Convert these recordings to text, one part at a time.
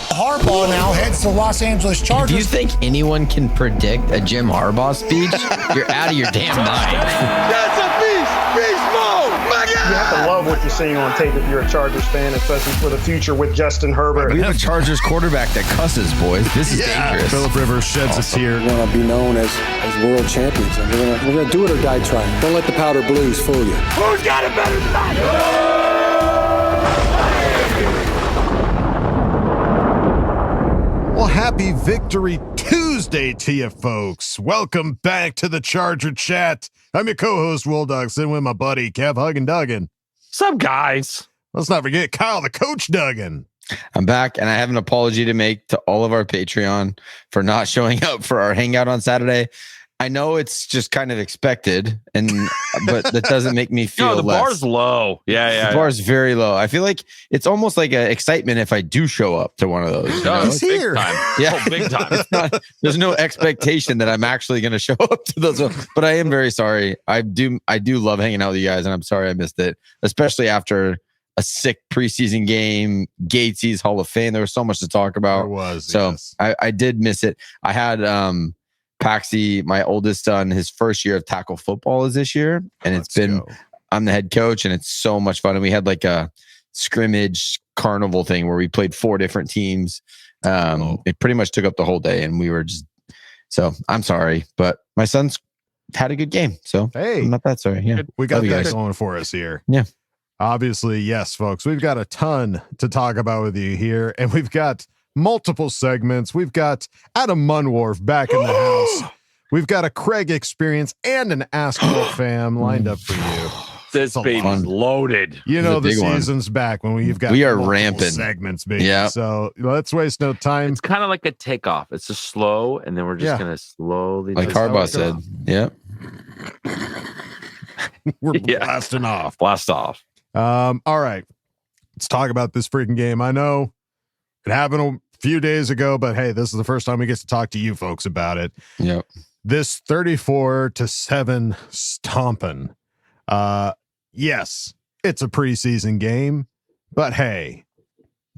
Harbaugh now heads to Los Angeles Chargers. If you think anyone can predict a Jim Harbaugh speech, you're out of your damn mind. That's a beast mode, my God. You have to love what you're seeing on tape if you're a Chargers fan, especially for the future with Justin Herbert. We have a Chargers quarterback that cusses, boys. This is dangerous. Phillip Rivers sheds a tear. We want to be known as world champions, and we're gonna do it or die trying. Don't let the powder blues fool you. Who's got it better than I? Well, happy Victory Tuesday to you folks. Welcome back to the Charger Chat. I'm your co-host, Will Dog, sitting with my buddy, Kev Huggin Duggan. What's up, guys? Let's not forget Kyle, the Coach Duggan. I'm back, and I have an apology to make to all of our Patreon for not showing up for our hangout on Saturday. I know it's just kind of expected, but that doesn't make me feel the less. bar's low. Yeah. The bar's very low. I feel like it's almost like an excitement if I do show up to one of those. You know? He's here. Big time. Yeah, Big time. There's no expectation that I'm actually going to show up to those, but I am very sorry. I do love hanging out with you guys, and I'm sorry I missed it, especially after a sick preseason game, Gatesy's Hall of Fame. There was so much to talk about. There was, so yes. I did miss it. I had Paxi, my oldest son, his first year of tackle football is this year, and I'm the head coach, and it's so much fun. And we had like a scrimmage carnival thing where we played 4 different teams. It pretty much took up the whole day, and we were so I'm sorry, but my son's had a good game, so hey, I'm not that sorry. Yeah, we got that guys going for us here. Yeah. Obviously, yes, folks. We've got a ton to talk about with you here, and we've got multiple segments. We've got Adam Mundwarf back in the house. We've got a Craig experience and an Ask Boltfam lined up for you. This baby's loaded. You know the season's back when we are rampant segments, baby. Yeah. So let's waste no time. It's kind of like a takeoff. It's just slow, and then we're just gonna slowly, like Harbaugh said. Yeah. We're blasting off. Blast off. All right. Let's talk about this freaking game. I know it happened a few days ago, but hey, this is the first time we get to talk to you folks about it. Yep. This 34-7 stomping. Yes, it's a preseason game, but hey,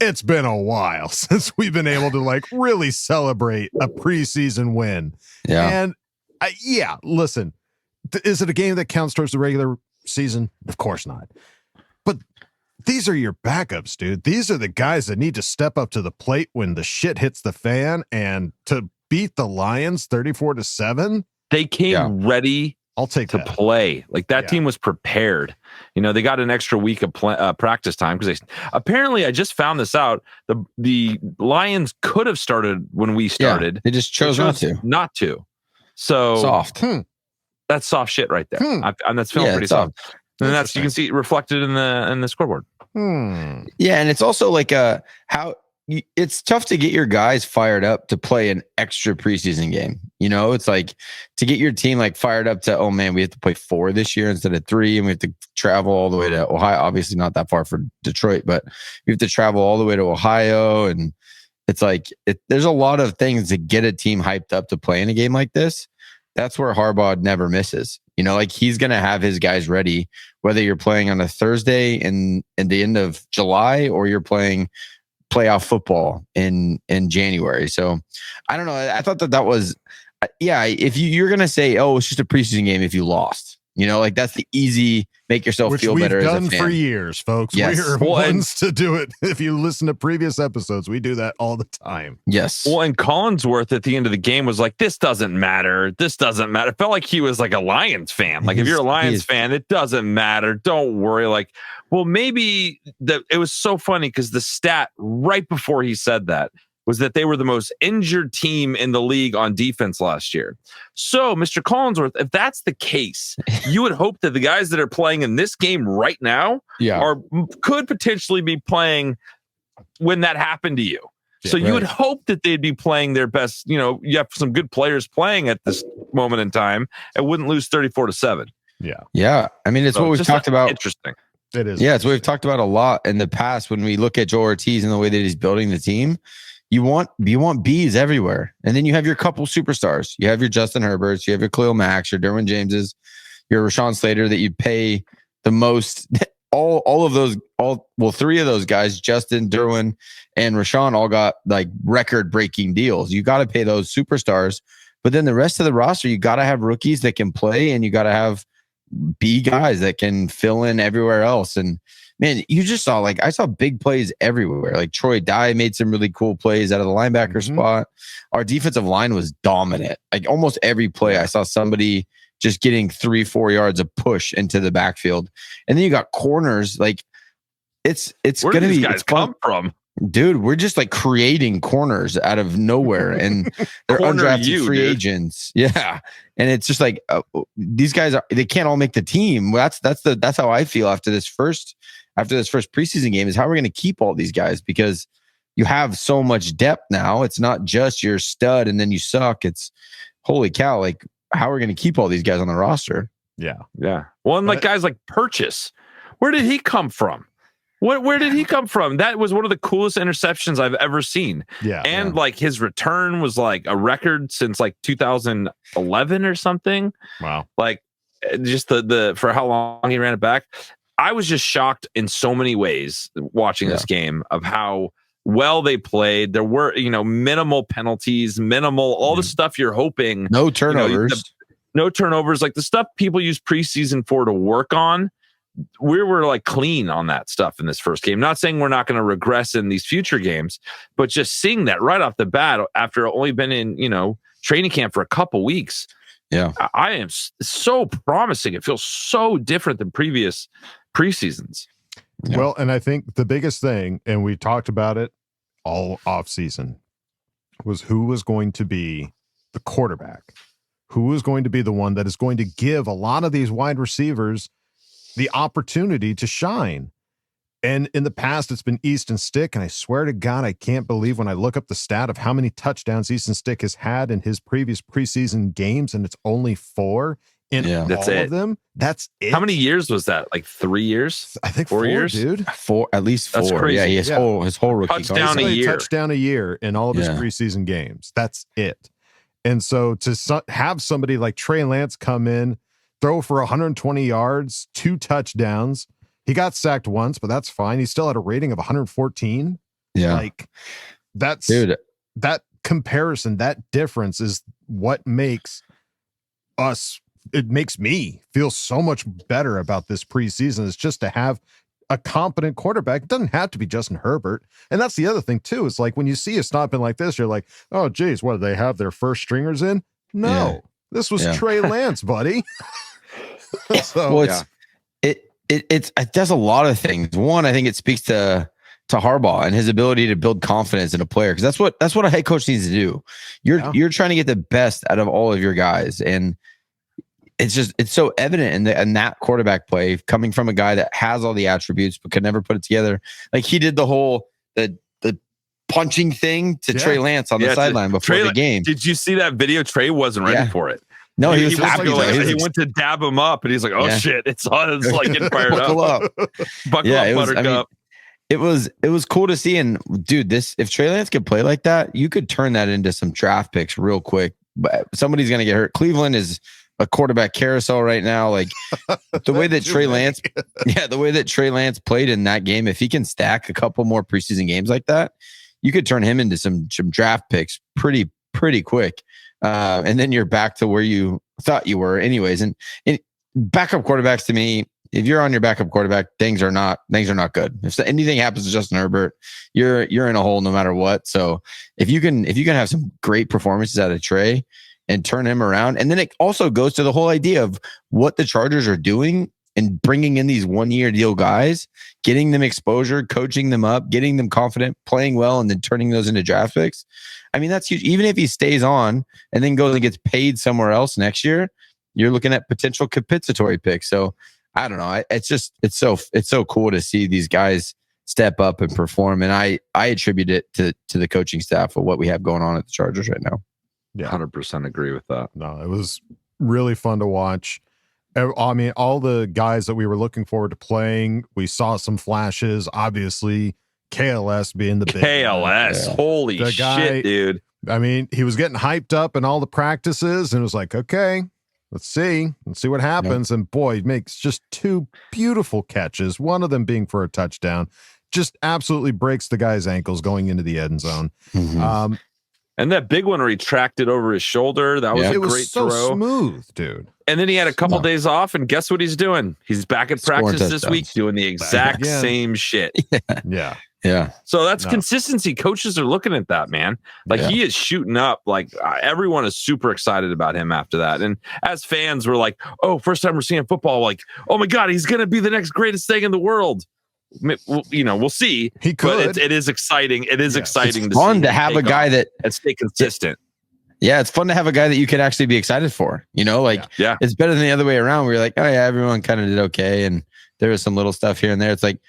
it's been a while since we've been able to really celebrate a preseason win. Yeah. And listen, is it a game that counts towards the regular season? Of course not. But these are your backups, dude. These are the guys that need to step up to the plate when the shit hits the fan, and to beat the Lions 34-7. They came ready. I'll take to play. Like that team was prepared. You know, they got an extra week of practice time because apparently I just found this out. The Lions could have started when we started. They just chose not to. So soft. That's soft shit right there. And that's feeling pretty soft. And that's, you can see it reflected in the scoreboard. Yeah, and it's also like it's tough to get your guys fired up to play an extra preseason game. You know, it's like to get your team fired up to, oh man, we have to play 4 this year instead of 3, and we have to travel all the way to Ohio. Obviously not that far for Detroit, but we have to travel all the way to Ohio, and it's there's a lot of things to get a team hyped up to play in a game like this. That's where Harbaugh never misses. You know, he's going to have his guys ready, whether you're playing on a Thursday in the end of July or you're playing playoff football in January. So I don't know. I thought that was, if you're going to say, oh, it's just a preseason game if you lost, you know, that's the easy make yourself feel better as a fan. Which we've done for years, folks. Yes. We're ones to do it. If you listen to previous episodes, we do that all the time. Yes. Well, and Collinsworth at the end of the game was like, this doesn't matter. This doesn't matter. It felt like he was like a Lions fan. If you're a Lions fan, it doesn't matter. Don't worry. Well, maybe it was so funny because the stat right before he said that was that they were the most injured team in the league on defense last year. So, Mr. Collinsworth, if that's the case, you would hope that the guys that are playing in this game right now could potentially be playing when that happened to you. So you would hope that they'd be playing their best. You know, you have some good players playing at this moment in time and wouldn't lose 34-7. Yeah. Yeah. I mean, it's what we've talked about. Interesting. It is. Yeah. It's what we've talked about a lot in the past when we look at Joe Ortiz and the way that he's building the team. You want B's everywhere. And then you have your couple superstars. You have your Justin Herberts, you have your Khalil Macks, your Derwin Jameses, your Rashawn Slater that you pay the most all of those, three of those guys, Justin, Derwin, and Rashawn, all got like record-breaking deals. You got to pay those superstars, but then the rest of the roster, you got to have rookies that can play, and you got to have B guys that can fill in everywhere else. And man, you just saw I saw big plays everywhere. Like Troy Dye made some really cool plays out of the linebacker spot. Our defensive line was dominant. Like almost every play, I saw somebody just getting 3-4 yards of push into the backfield. And then you got corners. Like it's Where going to do be these guys come from? Dude, we're just like creating corners out of nowhere, and they're undrafted free agents. Yeah. And it's just like these guys they can't all make the team. That's how I feel after this first preseason game, is how we're going to keep all these guys, because you have so much depth now. It's not just your stud and then you suck. It's holy cow, like how are we going to keep all these guys on the roster? Yeah. Yeah. Well, and like guys like Purchase, where did he come from? Where did he come from? That was one of the coolest interceptions I've ever seen. Yeah. And like his return was like a record since like 2011 or something. Wow. Like just the for how long he ran it back. I was just shocked in so many ways watching this game of how well they played. There were, minimal penalties, all the stuff you're hoping. No turnovers. No turnovers. Like the stuff people use preseason for to work on. We were like clean on that stuff in this first game. Not saying we're not going to regress in these future games, but just seeing that right off the bat after only been in, training camp for a couple weeks. Yeah. I am so promising. It feels so different than previous preseasons. Yeah. Well, and I think the biggest thing, and we talked about it all off season, was who was going to be the quarterback, who was going to be the one that is going to give a lot of these wide receivers the opportunity to shine. And in the past, it's been Easton Stick. And I swear to God, I can't believe when I look up the stat of how many touchdowns Easton Stick has had in his previous preseason games, and it's only 4 in That's all it. of them. That's it. How many years was that? Like 3 years? I think 4 years, dude. 4, at least 4. That's crazy. Yeah, his whole rookie Touchdown a year. Touchdown a year in all of his preseason games. That's it. And so to have somebody like Trey Lance come in, throw for 120 yards, 2 touchdowns. He got sacked once, but that's fine. He still had a rating of 114. Yeah. Like that's that comparison, that difference is what makes it makes me feel so much better about this preseason, is just to have a competent quarterback. It doesn't have to be Justin Herbert. And that's the other thing too. It's like when you see a stopping like this, you're like, oh geez, what, do they have their first stringers in? No, this was Trey Lance, buddy. So, well, it does a lot of things. One, I think it speaks to Harbaugh and his ability to build confidence in a player, because that's what a head coach needs to do. You're trying to get the best out of all of your guys, and it's so evident in that quarterback play, coming from a guy that has all the attributes but could never put it together. Like he did the whole the punching thing to Trey Lance on the sideline before the game. Did you see that video? Trey wasn't ready for it. No, he was he went to dab him up, and he's like, "Oh shit, it's like getting fired up." Buckle up, Buttercup. It was cool to see. And dude, if Trey Lance could play like that, you could turn that into some draft picks real quick. But somebody's gonna get hurt. Cleveland is a quarterback carousel right now. Like the way that Trey Lance played in that game, if he can stack a couple more preseason games like that, you could turn him into some draft picks pretty quick. And then you're back to where you thought you were anyways. And backup quarterbacks, to me, if you're on your backup quarterback, things are not good. If anything happens to Justin Herbert, you're in a hole no matter what. So if you can have some great performances out of Trey and turn him around, and then it also goes to the whole idea of what the Chargers are doing and bringing in these 1-year deal guys, getting them exposure, coaching them up, getting them confident, playing well, and then turning those into draft picks. I mean, that's huge. Even if he stays on and then goes and gets paid somewhere else next year, you're looking at potential compensatory picks. So I don't know. It's so cool to see these guys step up and perform. And I attribute it to the coaching staff of what we have going on at the Chargers right now. Yeah, 100% agree with that. No, it was really fun to watch. I mean, all the guys that we were looking forward to playing, we saw some flashes. Obviously, KLS being the big KLS. guy. Holy shit, dude. I mean, he was getting hyped up in all the practices, and it was like, okay, Let's see what happens. And boy, he makes just 2 beautiful catches, one of them being for a touchdown. Just absolutely breaks the guy's ankles going into the end zone. Mm-hmm. And that big one retracted over his shoulder. That was a great so throw. Smooth, dude. And then he had a couple days off, and guess what he's doing? He's back at practice this week doing the exact same shit. Yeah. So that's consistency. Coaches are looking at that, man. Like he is shooting up. Like everyone is super excited about him after that. And as fans, we're like, oh, first time we're seeing football. Like, oh my God, he's going to be the next greatest thing in the world. We'll see. He could. But it is exciting. It is exciting. It's fun to have a guy that and stay consistent. Yeah, it's fun to have a guy that you can actually be excited for. It's better than the other way around where you're like, oh yeah, everyone kind of did okay. And there was some little stuff here and there. It's like,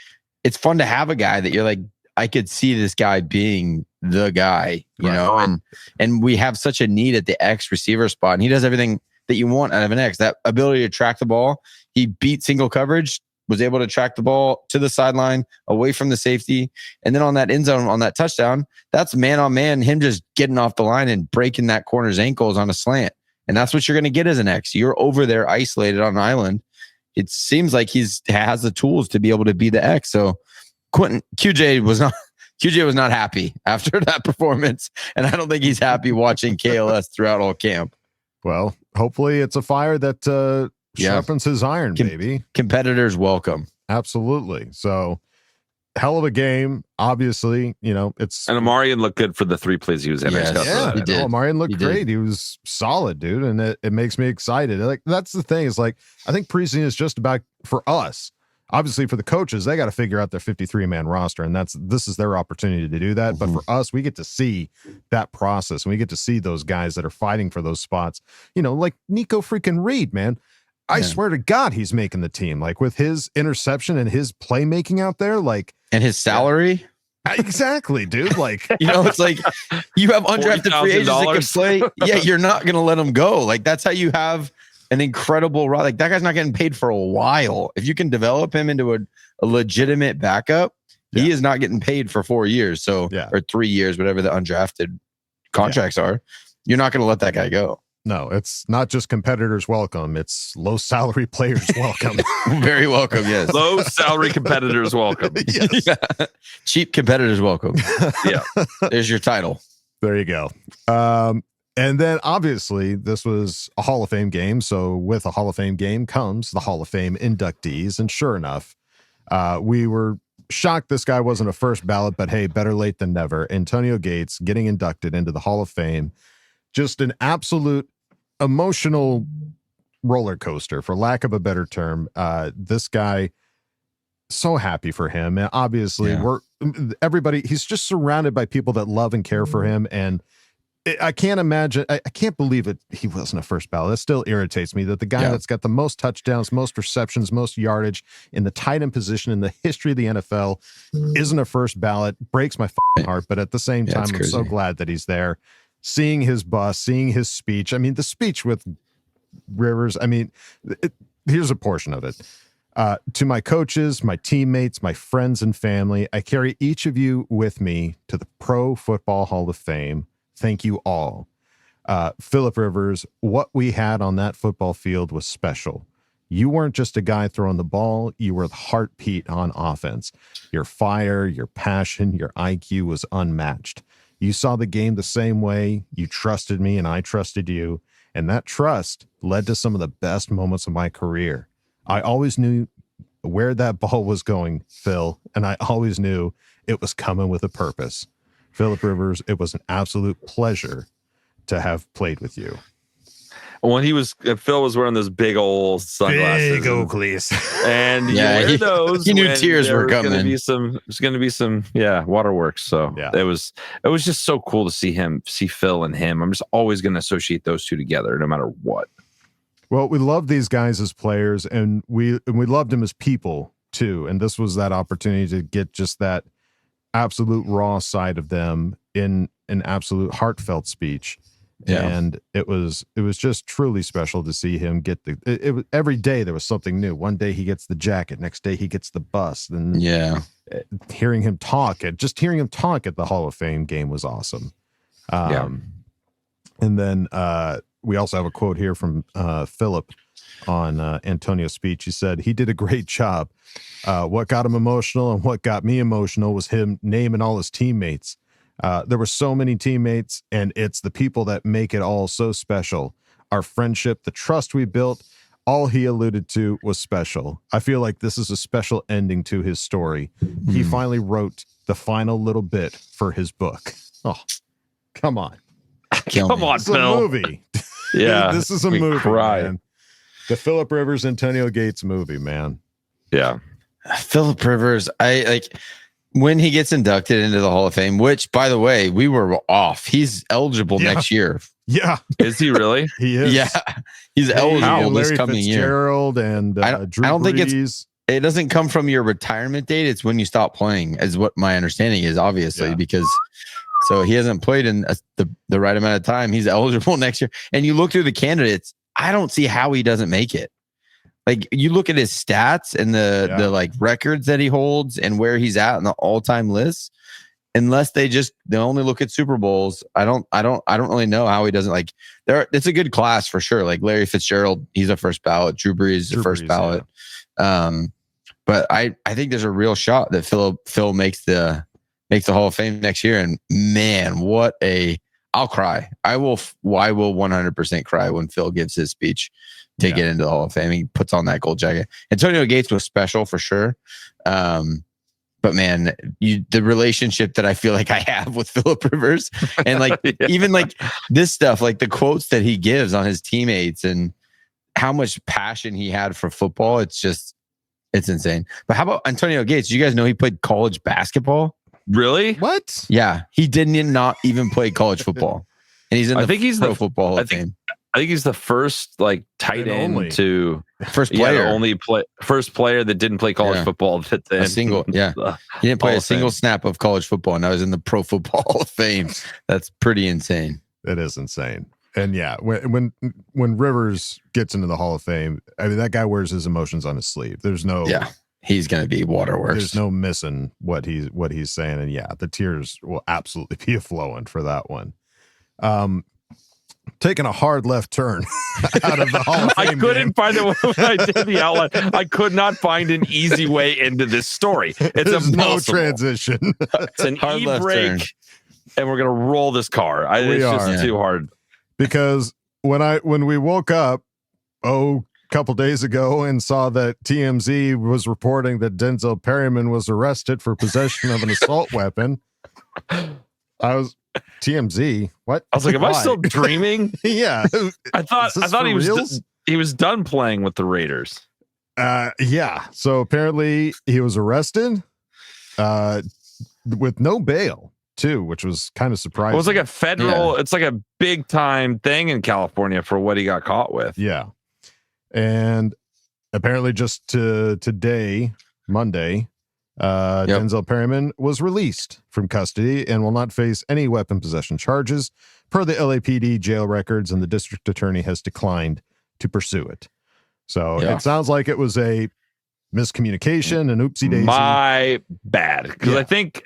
it's fun to have a guy that you're like, I could see this guy being the guy, you know, and we have such a need at the X receiver spot. And he does everything that you want out of an X. That ability to track the ball. He beat single coverage, was able to track the ball to the sideline, away from the safety. And then on that end zone, on that touchdown, that's man on man, him just getting off the line and breaking that corner's ankles on a slant. And that's what you're going to get as an X. You're over there isolated on an island. It seems like has the tools to be able to be the X. So QJ was not happy after that performance. And I don't think he's happy watching KLS throughout all camp. Well, hopefully it's a fire that sharpens his iron, baby. Competitors welcome. Absolutely. So hell of a game. Obviously, it's and Amarian looked good for the 3 plays he was in. He did. Amarian looked great. He was solid, dude, and it makes me excited. Like that's the thing. Is like I think preseason is just about for us. Obviously, for the coaches, they got to figure out their 53-man roster, and this is their opportunity to do that. Mm-hmm. But for us, we get to see that process, and we get to see those guys that are fighting for those spots. Like Nico freaking Reed, man. I swear to God, he's making the team. Like with his interception and his playmaking out there, like and his salary. Exactly, dude. Like it's like you have undrafted free agents that can play. Yeah, you're not gonna let them go. Like that's how you have an incredible run. Like that guy's not getting paid for a while. If you can develop him into a legitimate backup, he is not getting paid for 4 years. So or 3 years, whatever the undrafted contracts are. You're not gonna let that guy go. No, it's not just competitors welcome. It's low salary players welcome. Very welcome, yes. Low salary competitors welcome. Yes. Yeah. Cheap competitors welcome. Yeah. There's your title. There you go. And then obviously this was a Hall of Fame game. So with a Hall of Fame game comes the Hall of Fame inductees. And sure enough, we were shocked this guy wasn't a first ballot, but hey, better late than never. Antonio Gates getting inducted into the Hall of Fame. Just an absolute emotional roller coaster, for lack of a better term. This guy, so happy for him. And obviously everybody, he's just surrounded by people that love and care for him. And I can't imagine, I can't believe it. He wasn't a first ballot. That still irritates me that the guy that's got the most touchdowns, most receptions, most yardage in the tight end position in the history of the NFL isn't a first ballot. Breaks my heart. But at the same time, I'm so glad that he's there. Seeing his bus, seeing his speech. I mean, the speech with Rivers, here's a portion of it. To my coaches, my teammates, my friends and family, I carry each of you with me to the Pro Football Hall of Fame. Thank you all. Phillip Rivers, what we had on that football field was special. You weren't just a guy throwing the ball. You were the heartbeat on offense. Your fire, your passion, your IQ was unmatched. You saw the game the same way. You trusted me and I trusted you. And that trust led to some of the best moments of my career. I always knew where that ball was going, Phil, and I always knew it was coming with a purpose. Phillip Rivers, it was an absolute pleasure to have played with you. When Phil was wearing those big old sunglasses, big Oakleys, and you wear those. He knew tears were coming. There's going to be some waterworks. So it was just so cool to see Phil and him. I'm just always going to associate those two together, no matter what. Well, we love these guys as players, and we loved them as people too. And this was that opportunity to get just that absolute raw side of them in an absolute heartfelt speech. Yeah. And it was just truly special to see him get every day there was something new. One day he gets the jacket, next day he gets the bus. And hearing him talk at the Hall of Fame game was awesome. And then we also have a quote here from Philip on Antonio's speech. He said, he did a great job. What got him emotional and what got me emotional was him naming all his teammates. There were so many teammates, and it's the people that make it all so special. Our friendship, the trust we built, all he alluded to was special. I feel like this is a special ending to his story. He finally wrote the final little bit for his book. Oh, come on. Come on, This is Phil. a movie. Yeah. This is a we movie, cry. man. The Philip Rivers, Antonio Gates movie, man. Yeah. Philip Rivers, I like when he gets inducted into the Hall of Fame, which, by the way, we were off. He's eligible next year. Yeah, Is he really? he is. Yeah, he's eligible this Larry coming year. Fitzgerald and Drew I don't think Brees. It doesn't come from your retirement date. It's when you stop playing, is what my understanding is, obviously, because so he hasn't played in the right amount of time. He's eligible next year. And you look through the candidates, I don't see how he doesn't make it. Like, you look at his stats and the like records that he holds and where he's at in the all-time list. Unless they only look at Super Bowls, I don't really know how he doesn't like there. It's a good class for sure. Like Larry Fitzgerald, he's a first ballot. Drew Brees is a first ballot. Yeah. But I think there's a real shot that Phil makes the Hall of Fame next year. And man, I'll cry. I will 100% cry when Phil gives his speech to get into the Hall of Fame. He puts on that gold jacket. Antonio Gates was special for sure. But man, the relationship that I feel like I have with Philip Rivers and like even like this stuff, like the quotes that he gives on his teammates and how much passion he had for football. It's insane. But how about Antonio Gates? You guys know he played college basketball? Really? What? Yeah. He not even play college football. And he's in Pro Football Hall of Fame. I think he's the first like tight end to first player, first player that didn't play college football. That's a single, he didn't play a single snap of college football, and I was in the Pro Football Hall of Fame. That's pretty insane. It is insane. And yeah, when Rivers gets into the Hall of Fame, I mean, that guy wears his emotions on his sleeve. There's no, he's gonna be waterworks. There's no missing what he's saying, and the tears will absolutely be flowing for that one. Taking a hard left turn out of the Hall of Fame. I couldn't find it when I did the outline. I could not find an easy way into this story. There's no transition. It's an e-brake, and we're gonna roll this car. It's just too hard. Because when we woke up, a couple days ago and saw that TMZ was reporting that Denzel Perryman was arrested for possession of an assault weapon, I was TMZ. What? I was like, am I still dreaming? Yeah. I thought he was done playing with the Raiders. Yeah. So apparently he was arrested with no bail too, which was kind of surprising. It was like a federal, it's like a big time thing in California for what he got caught with. Yeah. And apparently just today, Monday, Denzel Perryman was released from custody and will not face any weapon possession charges per the LAPD jail records, and the district attorney has declined to pursue it. So it sounds like it was a miscommunication and oopsie daisy. My bad. Because I think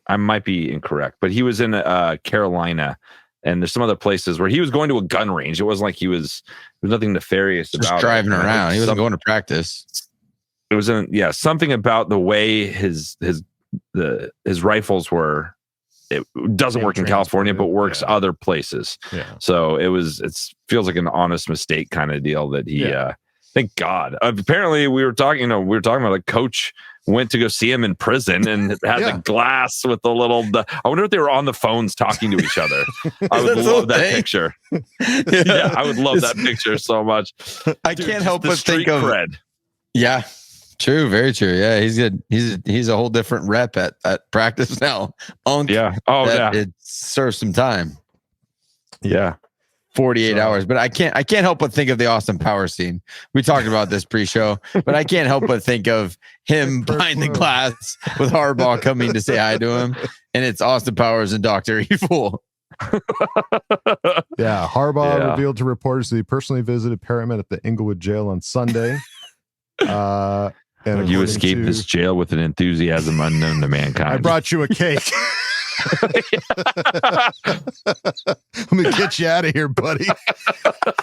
I might be incorrect, but he was in Carolina, and there's some other places where he was going to a gun range. It wasn't like there was nothing nefarious about just driving around. He wasn't going to practice. It was something about the way his rifles were. It doesn't work in California, but works other places. Yeah. So it feels like an honest mistake kind of deal that he. Thank God. Apparently, we were talking about a coach went to go see him in prison and had the glass with the little. I wonder if they were on the phones talking to each other. I would love that picture. Yeah, I would love that picture so much. I can't help but think of cred. Yeah. True, very true. Yeah, he's good. He's a whole different rep at practice now. It serves some time. Yeah, 48 hours. But I can't help but think of the Austin Powers scene. We talked about this pre-show, but I can't help but think of him behind the glass with Harbaugh coming to say hi to him, and it's Austin Powers and Dr. Evil. Harbaugh revealed to reporters that he personally visited Perryman at the Inglewood jail on Sunday. And you escaped this jail with an enthusiasm unknown to mankind. I brought you a cake. Let me get you out of here, buddy.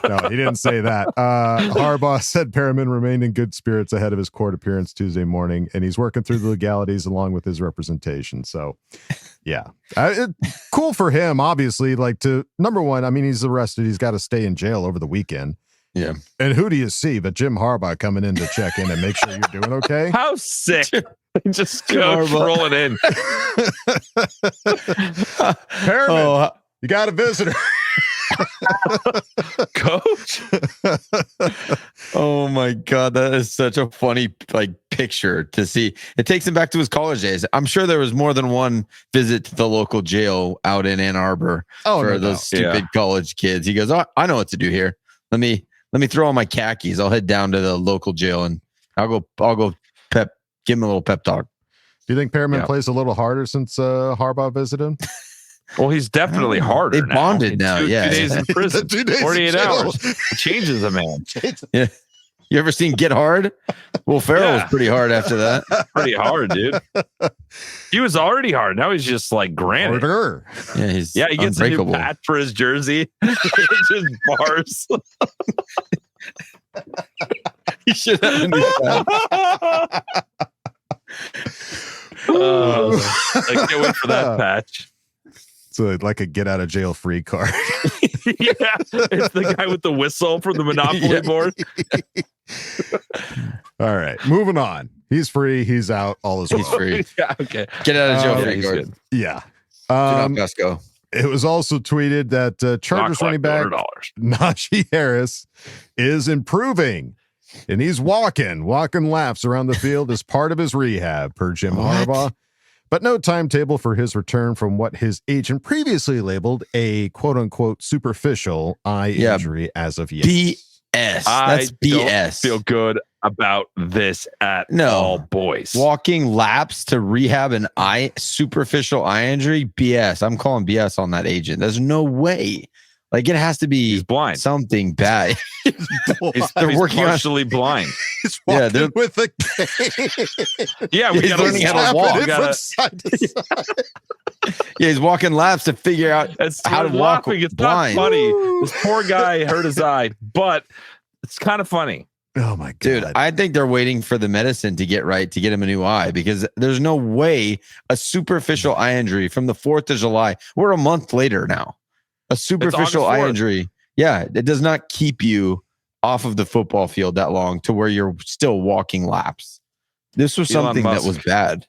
No, he didn't say that. Harbaugh said Perriman remained in good spirits ahead of his court appearance Tuesday morning, and he's working through the legalities along with his representation. So, yeah, cool for him, obviously. Like, number one, I mean, he's arrested. He's got to stay in jail over the weekend. Yeah. And who do you see but Jim Harbaugh coming in to check in and make sure you're doing okay? How sick. Just go rolling in. Perriman, you got a visitor. Coach. Oh my God, that is such a funny picture to see. It takes him back to his college days. I'm sure there was more than one visit to the local jail out in Ann Arbor for those stupid college kids. He goes, "Oh, I know what to do here. Let me throw on my khakis. I'll head down to the local jail and I'll go give him a little pep talk." Do you think Perriman plays a little harder since Harbaugh visited him? Well, he's definitely harder. They bonded now. 2 days in prison, 2 days 48 in jail. hours. It changes a man. Yeah. You ever seen Get Hard? Will Ferrell was pretty hard after that. Pretty hard, dude. He was already hard. Now he's just like granite. Harder. Yeah, He gets a new patch for his jersey. Just bars. He should have a new patch. I can't wait for that patch. So like a get out of jail free card. Yeah, it's the guy with the whistle from the Monopoly board. All right, moving on. He's free. He's out. All is well. He's free. Yeah, okay. Get out of jail free he's card. good. Yeah. Go. It was also tweeted that Chargers running back Najee Harris is improving, and he's walking laps around the field as part of his rehab, per Jim Harbaugh. But no timetable for his return from what his agent previously labeled a quote-unquote superficial eye injury as of yet. BS. That's BS. Don't feel good about this at all, boys. Walking laps to rehab an superficial eye injury? BS. I'm calling BS on that agent. There's no way. Like, it has to be He's blind. Something bad. He's working partially blind. He's walking with a cane. Yeah, we got learning how to walk. From side to side. Yeah, he's walking laps to figure out how to walk It's blind. not funny. This poor guy hurt his eye, but it's kind of funny. Oh my God. Dude, I think they're waiting for the medicine to get right to get him a new eye, because there's no way a superficial eye injury from the 4th of July. We're a month later now. A superficial eye injury. Yeah, it does not keep you off of the football field that long to where you're still walking laps. This was something that was bad.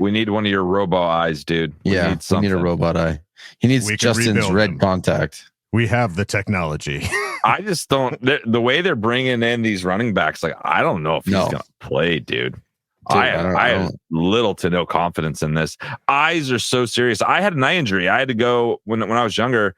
We need one of your robo eyes, dude. We need a robot eye. He needs Justin's red contact. We have the technology. I just don't. The way they're bringing in these running backs, like, I don't know if he's going to play, dude. I have little to no confidence in this. Eyes are so serious. I had an eye injury. I had to go when I was younger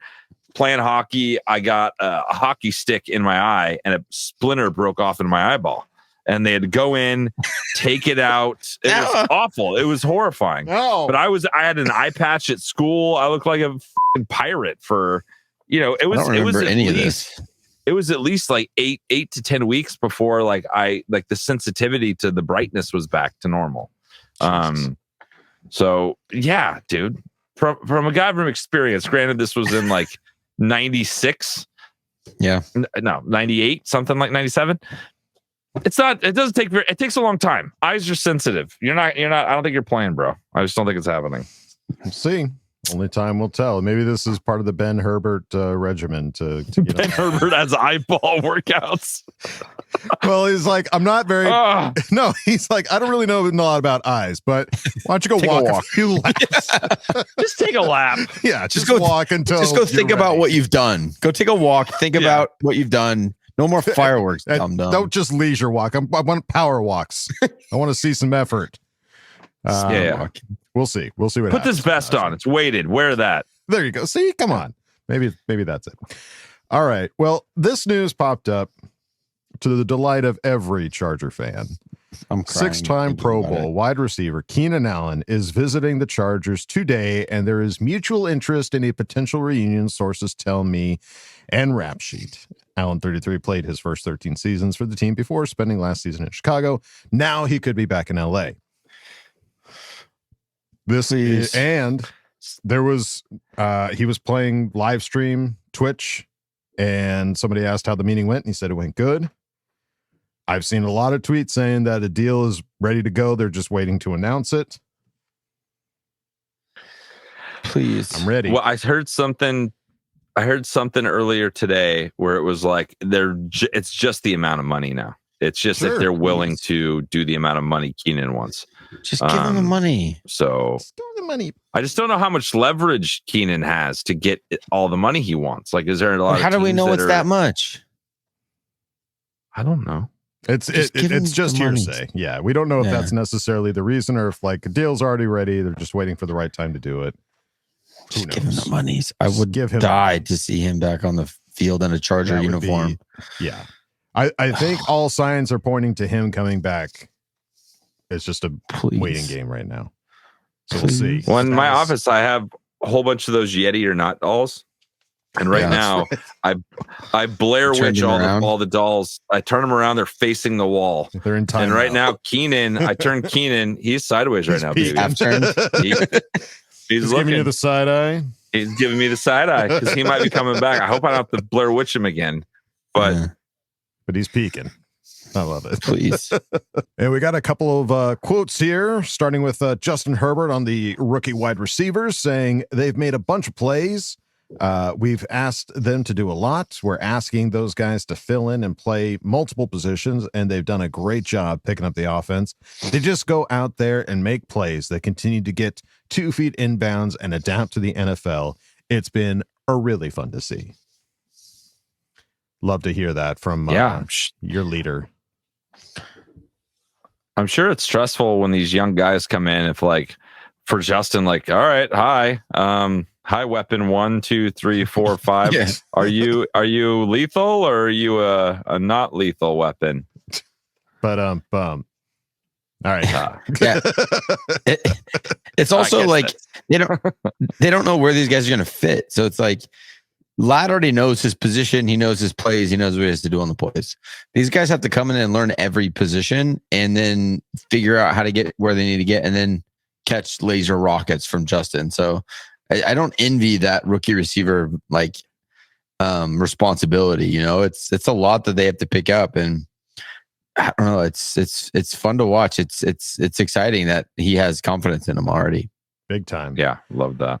playing hockey. I got a hockey stick in my eye and a splinter broke off in my eyeball. And they had to go in, take it out. It was awful. It was horrifying. No. But I had an eye patch at school. I looked like a f***ing pirate for, it was. I don't remember any of this. It was at least like 8 to 10 weeks before the sensitivity to the brightness was back to normal. So yeah, dude, from a guy from experience, granted this was in 96. Yeah. No, 98, something like 97. It takes a long time. Eyes are sensitive. You're not, I don't think you're playing, bro. I just don't think it's happening. We'll see. Only time will tell. Maybe this is part of the Ben Herbert regimen to get Ben Herbert has eyeball workouts. Well, he's like, I'm not very. No, he's like, I don't really know a lot about eyes, but why don't you go walk a few laps? Just take a lap. Yeah, just go walk until. Just go think about what you've done. Go take a walk. Think about what you've done. No more fireworks. Don't just leisure walk. I want power walks. I want to see some effort. We'll see. We'll see what Put happens. this vest on. It's weighted. Wear that. There you go. See, come on. Maybe that's it. All right. Well, this news popped up to the delight of every Charger fan. I'm crying. 6-time Pro Bowl wide receiver Keenan Allen is visiting the Chargers today, and there is mutual interest in a potential reunion, sources tell me, and Rap Sheet. Allen, 33, played his first 13 seasons for the team before spending last season in Chicago. Now he could be back in LA. There was he was playing live stream Twitch, and somebody asked how the meeting went, and he said it went good. I've seen a lot of tweets saying that a deal is ready to go. They're just waiting to announce it. Please, I'm ready. Well, I heard something earlier today where it was like it's just the amount of money now. It's just if they're willing to do the amount of money Keenan wants. Just give him the money. So I just don't know how much leverage Keenan has to get all the money he wants. Like, is there a lot? How do we know it's that much? I don't know. It's just hearsay. Yeah, we don't know if that's necessarily the reason, or if like a deal's already ready. They're just waiting for the right time to do it. Just give him the monies. I would die to see him back on the field in a Charger uniform. I think all signs are pointing to him coming back. It's just a waiting game right now. So we'll see. Well, in my office, I have a whole bunch of those Yeti or not dolls. And right now, I Blair Witch all the dolls. I turn them around. They're facing the wall. They're in time. And right now, Keenan, I turn Keenan. He's sideways right now, baby. He's giving you the side eye. He's giving me the side eye because he might be coming back. I hope I don't have to Blair Witch him again. But he's peeking. I love it. Please. And we got a couple of quotes here, starting with Justin Herbert on the rookie wide receivers, saying they've made a bunch of plays. We've asked them to do a lot. We're asking those guys to fill in and play multiple positions, and they've done a great job picking up the offense. They just go out there and make plays. They continue to get 2 feet inbounds and adapt to the NFL. It's been really fun to see. Love to hear that from your leader. I'm sure it's stressful when these young guys come in. If like for Justin, like, all right, hi weapon 1, 2, 3, 4, 5. Yeah. Are you lethal or are you a not lethal weapon? But All right. It's also like they don't know where these guys are going to fit. So it's like Ladd already knows his position. He knows his plays. He knows what he has to do on the plays. These guys have to come in and learn every position and then figure out how to get where they need to get and then catch laser rockets from Justin. So I don't envy that rookie receiver responsibility. You know, it's a lot that they have to pick up, and I don't know. It's fun to watch. It's exciting that he has confidence in him already. Big time. Yeah, love that.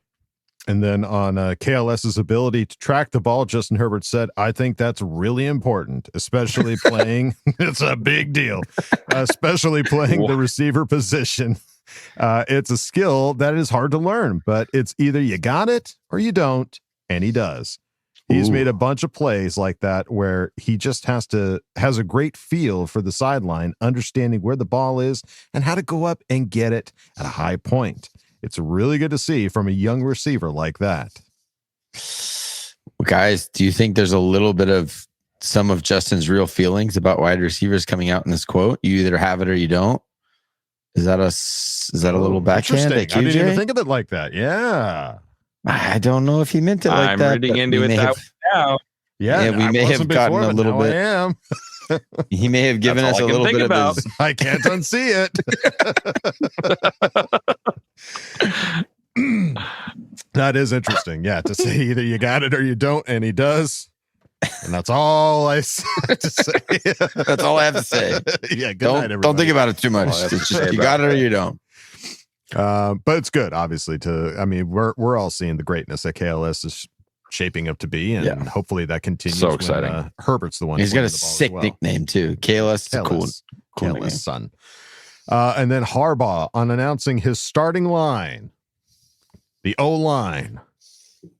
And then on KLS's ability to track the ball, Justin Herbert said, I think that's really important, especially playing. It's a big deal, especially playing the receiver position. It's a skill that is hard to learn, but it's either you got it or you don't, and he does. He's made a bunch of plays like that where he just has a great feel for the sideline, understanding where the ball is and how to go up and get it at a high point. It's really good to see from a young receiver like that. Guys, do you think there's a little bit of some of Justin's real feelings about wide receivers coming out in this quote? You either have it or you don't. Is that a little backhand at QJ? I didn't even think of it like that. Yeah. I don't know if he meant it like that. I'm reading into it that way now. Yeah, we may have gotten a little bit. I am. He may have given us a little bit of his. I can't unsee it. That is interesting. Yeah, to say either you got it or you don't, and he does. And that's all I have to say. That's all I have to say. Yeah, good night, everybody. Don't think about it too much. It's just, you got it or you don't. But it's good, obviously. We're all seeing the greatness that KLS is shaping up to be, and hopefully that continues. So exciting. When, Herbert's the one. He's got a sick nickname too. KLS is cool KLS son. And then Harbaugh on announcing his starting line, the O line.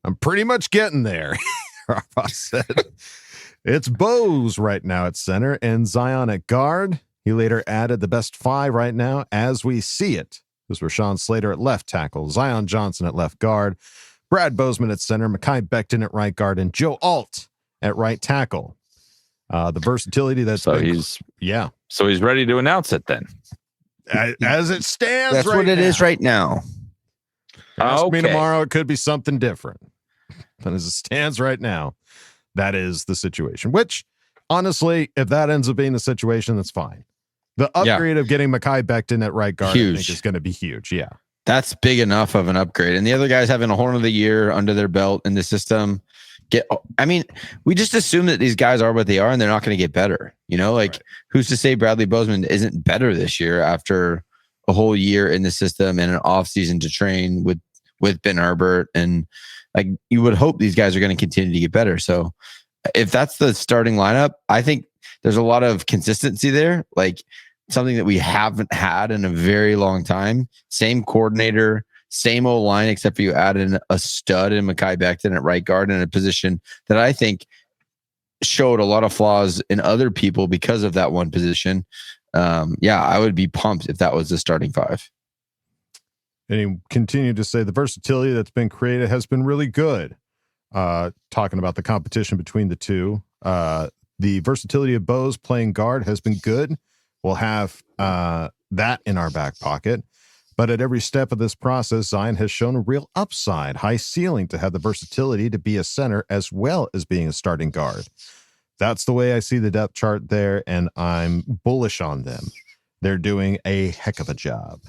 I'm pretty much getting there. Harbaugh said it's Bose right now at center and Zion at guard. He later added the best 5 right now as we see it. This was Rashawn Slater at left tackle, Zion Johnson at left guard, Brad Bozeman at center, Mekhi Becton at right guard, and Joe Alt at right tackle. The versatility that's so he's ready to announce it then. As it stands, that's right what it now. is right now. Ask me tomorrow, it could be something different. But as it stands right now, that is the situation. Which, honestly, if that ends up being the situation, that's fine. The upgrade of getting Mekhi Becton at right guard, I think, is going to be huge. Yeah. that's big enough of an upgrade. And the other guys having a horn of the year under their belt in the system. We just assume that these guys are what they are and they're not going to get better. Who's to say Bradley Bozeman isn't better this year after a whole year in the system and an off season to train with Ben Herbert? And like, you would hope these guys are going to continue to get better. So if that's the starting lineup, I think there's a lot of consistency there. Like, something that we haven't had in a very long time. Same coordinator, same old line, except for you added in a stud in Mekhi Becton at right guard in a position that I think showed a lot of flaws in other people because of that one position. I would be pumped if that was the starting five. And he continued to say the versatility that's been created has been really good. Talking about the competition between the two. The versatility of Bose playing guard has been good. We'll have that in our back pocket. But at every step of this process, Zion has shown a real upside, high ceiling to have the versatility to be a center as well as being a starting guard. That's the way I see the depth chart there, and I'm bullish on them. They're doing a heck of a job.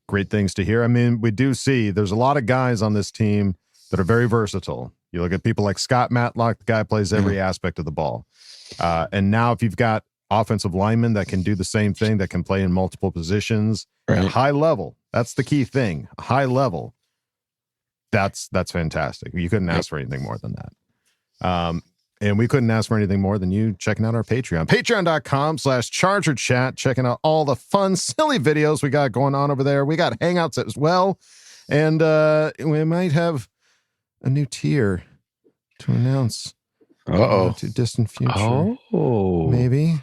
Great things to hear. I mean, we do see there's a lot of guys on this team that are very versatile. You look at people like Scott Matlock, the guy plays every aspect of the ball. And now if you've got offensive linemen that can do the same thing, that can play in multiple positions at a high level. That's the key thing. A high level. That's fantastic. You couldn't ask for anything more than that. And we couldn't ask for anything more than you checking out our Patreon. Patreon.com/ChargerChat, checking out all the fun, silly videos we got going on over there. We got Hangouts as well. And we might have a new tier to announce. To distant future. Maybe,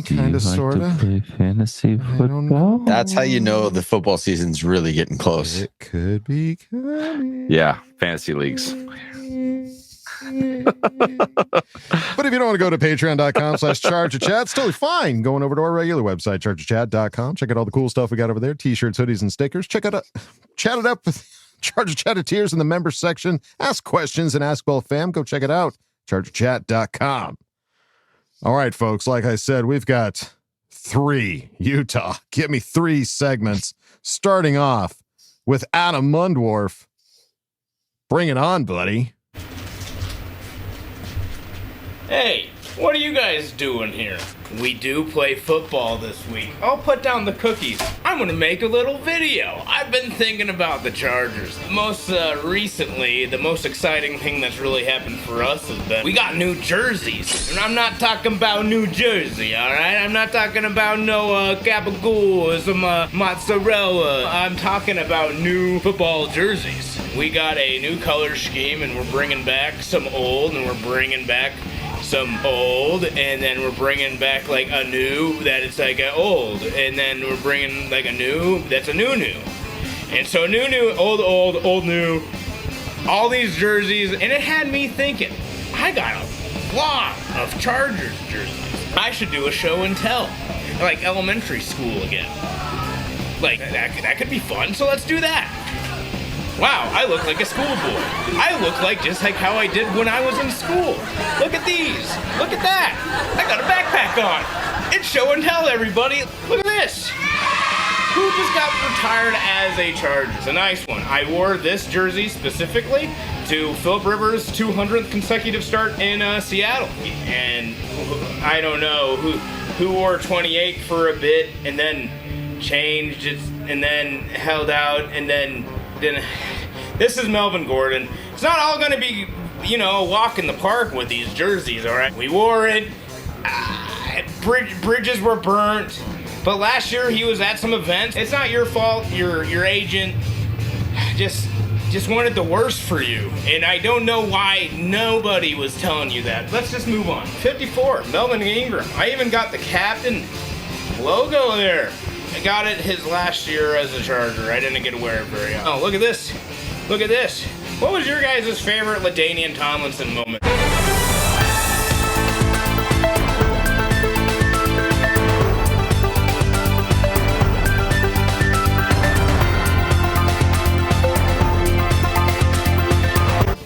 kind of, sort of. Play fantasy football. That's how you know the football season's really getting close. It could be coming. Yeah, fantasy leagues. But if you don't want to go to patreon.com/ChargerChat, it's totally fine. Going over to our regular website, chargerchat.com. Check out all the cool stuff we got over there. T-shirts, hoodies, and stickers. Chat it up with Charger Chatteteers in the members section. Ask questions and Ask Boltfam. Go check it out. ChargerChat.com. All right, folks. Like I said, we've got 3 Utah. Give me 3 segments, starting off with Adam Mundwarf. Bring it on, buddy. Hey, what are you guys doing here? We do play football this week. I'll put down the cookies. I'm gonna make a little video. I've been thinking about the Chargers. Most recently, the most exciting thing that's really happened for us has been we got new jerseys. And I'm not talking about New Jersey, alright? I'm not talking about no gabagool or some mozzarella. I'm talking about new football jerseys. We got a new color scheme, and we're bringing back some old, and we're bringing back some old, and then we're bringing back like a new that it's like a old, and then we're bringing like a new that's a new. And so new, old, new, all these jerseys, and it had me thinking, I got a lot of Chargers jerseys. I should do a show and tell, like elementary school again. Like that could be fun, so let's do that. Wow, I look like a schoolboy. I look like just like how I did when I was in school. Look at these. Look at that. I got a backpack on. It's show and tell, everybody. Look at this. Who just got retired as a Charger? It's a nice one. I wore this jersey specifically to Phillip Rivers' 200th consecutive start in Seattle. And I don't know who wore 28 for a bit and then changed it and then held out and then this is Melvin Gordon. It's not all going to be, a walk in the park with these jerseys, all right? We wore it. Bridges were burnt. But last year he was at some events. It's not your fault. Your agent just wanted the worst for you. And I don't know why nobody was telling you that. Let's just move on. 54, Melvin Ingram. I even got the captain logo there. I got it his last year as a Charger. I didn't get to wear it very often. Oh, look at this. Look at this. What was your guys' favorite LaDainian Tomlinson moment?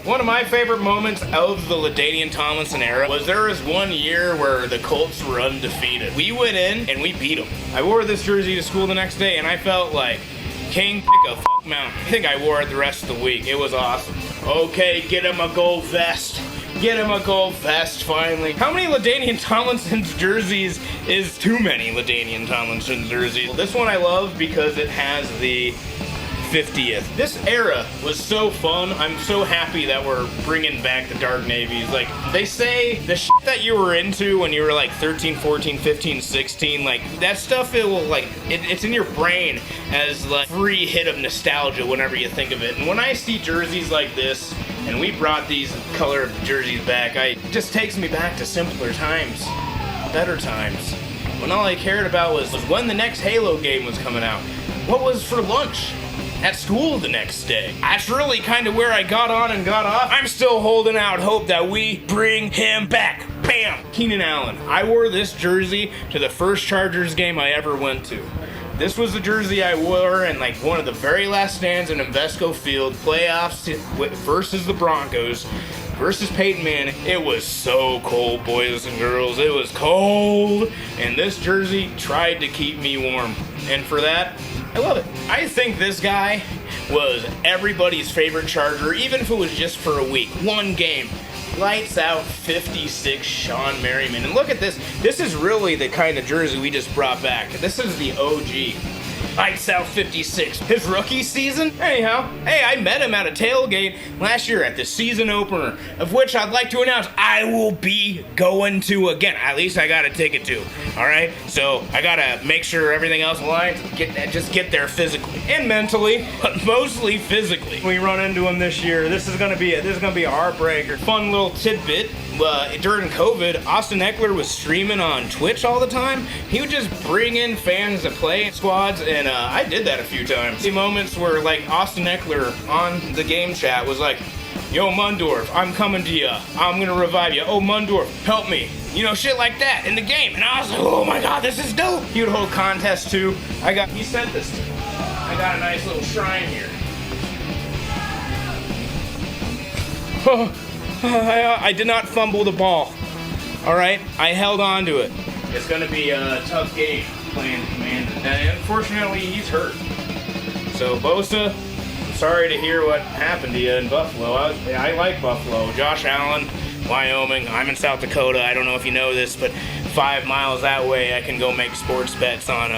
One of my favorite moments of the LaDainian Tomlinson era was there was one year where the Colts were undefeated. We went in and we beat them. I wore this jersey to school the next day and I felt like King pick a fuck mountain. I think I wore it the rest of the week. It was awesome. Okay, get him a gold vest. Get him a gold vest, finally. How many LaDainian Tomlinson's jerseys is too many LaDainian Tomlinson jerseys? Well, this one I love because it has the 50th. This era was so fun. I'm so happy that we're bringing back the dark navies. Like, they say the shit that you were into when you were like 13, 14, 15, 16, like that stuff, it will like, it's in your brain as like free hit of nostalgia whenever you think of it. And when I see jerseys like this, and we brought these color jerseys back, it just takes me back to simpler times, better times. When all I cared about was when the next Halo game was coming out. What was for lunch? At school the next day. That's really kind of where I got on and got off. I'm still holding out hope that we bring him back. Bam! Keenan Allen. I wore this jersey to the first Chargers game I ever went to. This was the jersey I wore in like one of the very last stands in Invesco Field, playoffs versus the Broncos, versus Peyton Manning. It was so cold, boys and girls. It was cold. And this jersey tried to keep me warm. And for that, I love it. I think this guy was everybody's favorite Charger, even if it was just for a week. One game. Lights out 56 Sean Merriman. And look at this. This is really the kind of jersey we just brought back. This is the OG. Lights out 56. His rookie season? Anyhow, hey, I met him at a tailgate last year at the season opener, of which I'd like to announce I will be going to again. At least I got a ticket to. All right? So I got to make sure everything else aligns. Just get there physically and mentally, but mostly physically. We run into him this year. This is going to be a heartbreaker. Fun little tidbit. During COVID, Austin Eckler was streaming on Twitch all the time. He would just bring in fans to play squads, and I did that a few times. The moments where like Austin Eckler on the game chat was like, "Yo, Mundwarf, I'm coming to you. I'm gonna revive you. Oh, Mundwarf, help me." You know, shit like that in the game. And I was like, oh my god, this is dope. He would hold contests too. He sent this to me. I got a nice little shrine here. I did not fumble the ball. All right, I held on to it. It's going to be a tough game playing Command. And unfortunately, he's hurt. So, Bosa, I'm sorry to hear what happened to you in Buffalo. I like Buffalo. Josh Allen, Wyoming. I'm in South Dakota. I don't know if you know this, but 5 miles that way, I can go make sports bets on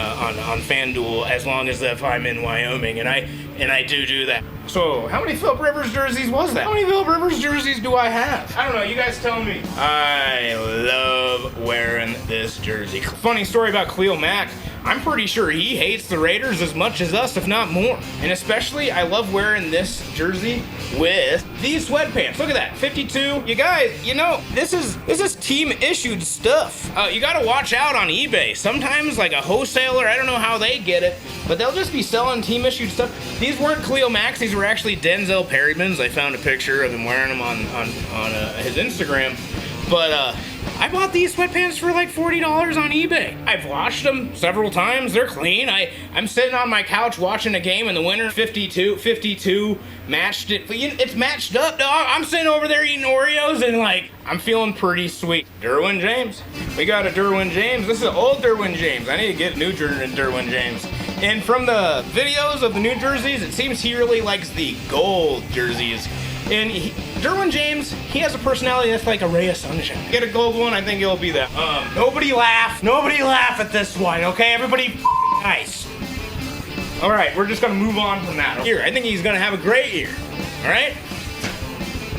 FanDuel as long as if I'm in Wyoming, and I do that. So, how many Philip Rivers jerseys was that? How many Philip Rivers jerseys do I have? I don't know. You guys tell me. I love wearing this jersey. Funny story about Khalil Mack. I'm pretty sure he hates the Raiders as much as us, if not more. And especially, I love wearing this jersey with these sweatpants. Look at that, 52. You guys, you know, this is team-issued stuff. You gotta watch out on eBay. Sometimes, like a wholesaler, I don't know how they get it, but they'll just be selling team-issued stuff. These weren't Khalil Mack's, these were actually Denzel Perryman's. I found a picture of him wearing them on his Instagram. But I bought these sweatpants for like $40 on eBay. I've washed them several times. They're clean. I'm sitting on my couch watching a game in the winter. 52 matched it. It's matched up, dog. I'm sitting over there eating Oreos and like, I'm feeling pretty sweet. Derwin James. We got a Derwin James. This is an old Derwin James. I need to get new Derwin James. And from the videos of the new jerseys, it seems he really likes the gold jerseys. And Derwin James, he has a personality that's like a ray of sunshine. Get a gold one, I think it'll be that. Nobody laugh at this one, okay? Everybody nice. All right, we're just gonna move on from that. Here, I think he's gonna have a great year, all right?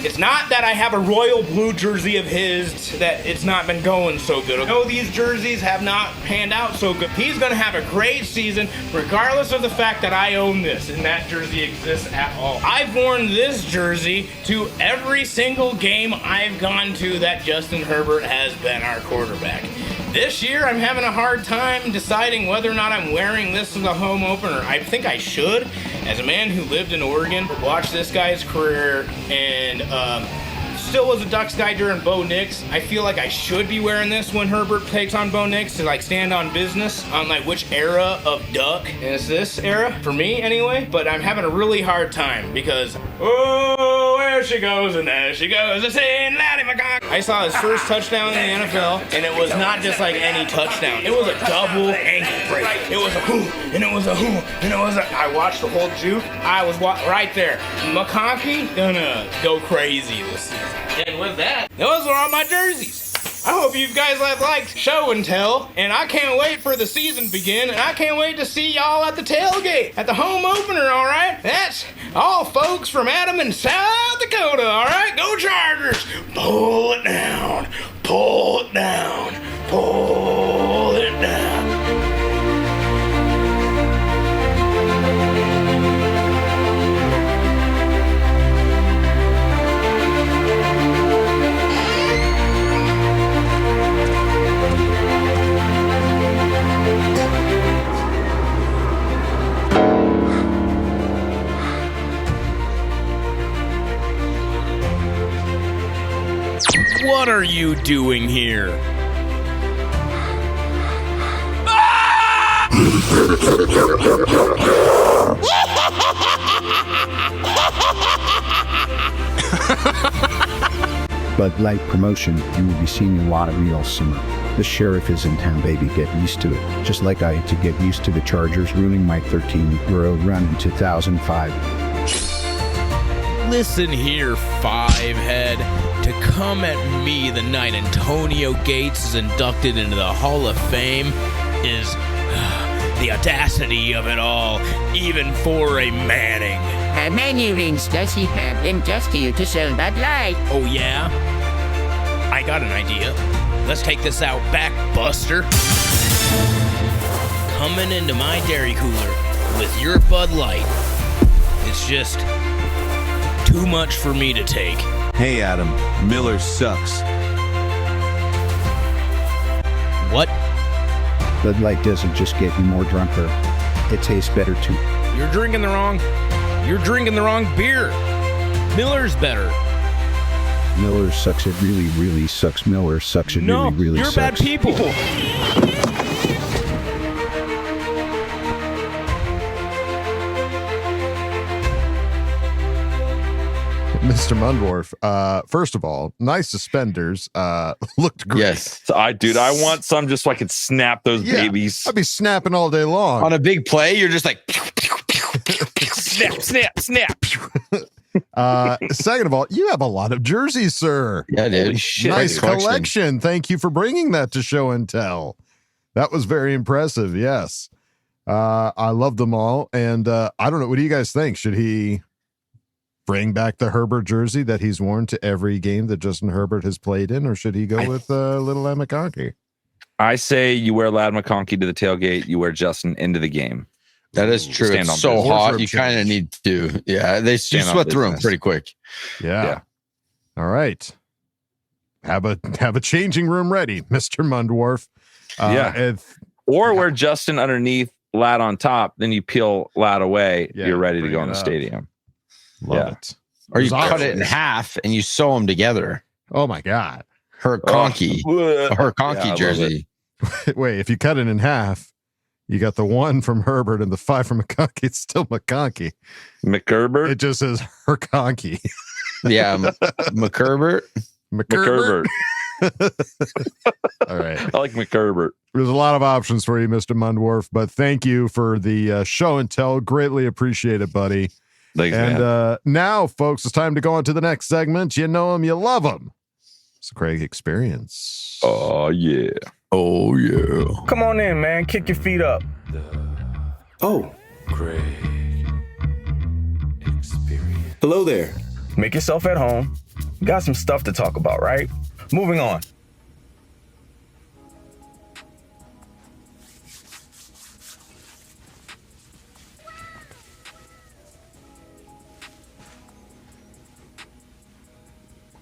It's not that I have a royal blue jersey of his that it's not been going so good. No, these jerseys have not panned out so good. He's going to have a great season regardless of the fact that I own this and that jersey exists at all. I've worn this jersey to every single game I've gone to that Justin Herbert has been our quarterback. This year, I'm having a hard time deciding whether or not I'm wearing this as a home opener. I think I should. As a man who lived in Oregon, watched this guy's career, and still was a Ducks guy during Bo Nix, I feel like I should be wearing this when Herbert takes on Bo Nix to like stand on business on like which era of Duck is this era, for me anyway. But I'm having a really hard time because, oh, there she goes, and there she goes. It's in Laddie McConkey. I saw his first touchdown in the NFL, and it was not just like any touchdown. It was a double ankle break. It was a whoo, and it was a whoo, and it was a... I watched the whole juke. I was right there. McConkey gonna go crazy this season. And with that, those are all my jerseys. I hope you guys have liked show and tell, and I can't wait for the season to begin, and I can't wait to see y'all at the tailgate, at the home opener, all right? That's all folks from Adam in South Dakota, all right? Go Chargers! Pull it down, pull it down, pull it down. What are you doing here? Bud Light promotion, you will be seeing a lot of me all summer. The sheriff is in town, baby. Get used to it. Just like I had to get used to the Chargers ruining my 13-year-old run in 2005. Listen here, five-head. To come at me the night Antonio Gates is inducted into the Hall of Fame is the audacity of it all, even for a Manning. How many rings does he have in just to you to sell that light? Oh, yeah? I got an idea. Let's take this out back, Buster. Coming into my dairy cooler with your Bud Light. It's just too much for me to take. Hey, Adam, Miller sucks. What? Bud Light doesn't just get you more drunker. It tastes better, too. You're drinking the wrong beer. Miller's better. Miller sucks. It really, really sucks. Miller sucks. It really, really you're sucks. Bad people. Mr. Mundwarf, first of all, nice suspenders. Looked great. Yes. So I want some just so I could snap those babies. I'd be snapping all day long. On a big play, you're just like snap, snap, snap. Second of all, you have a lot of jerseys, sir. Yeah, dude. Nice collection. Thank you for bringing that to show and tell. That was very impressive. Yes. I love them all. And I don't know. What do you guys think? Should he bring back the Herbert jersey that he's worn to every game that Justin Herbert has played in, or should he go with little Ladd McConkey? I say you wear Ladd McConkey to the tailgate. You wear Justin into the game. That is true. It's so hot. You kind of need to. Yeah, they sweat through them pretty quick. Yeah. All right. Have a changing room ready, Mr. Mundwarf. Or wear Justin underneath, Ladd on top. Then you peel Ladd away. Yeah, you're ready to go in the stadium. Love it. Or you cut it in half and you sew them together. Oh my God. Her conky jersey. Wait, if you cut it in half, you got the 1 from Herbert and the 5 from McConkey. It's still McConkey. McHerbert? It just says her conky. Yeah, McHerbert. McHerbert. All right. I like McHerbert. There's a lot of options for you, Mr. Mundwarf, but thank you for the show and tell. Greatly appreciate it, buddy. Thanks, man. Now, folks, it's time to go on to the next segment. You know them, you love them. It's a Craig experience. Oh, yeah. Oh, yeah. Come on in, man. Kick your feet up. Oh. Craig experience. Hello there. Make yourself at home. Got some stuff to talk about, right? Moving on.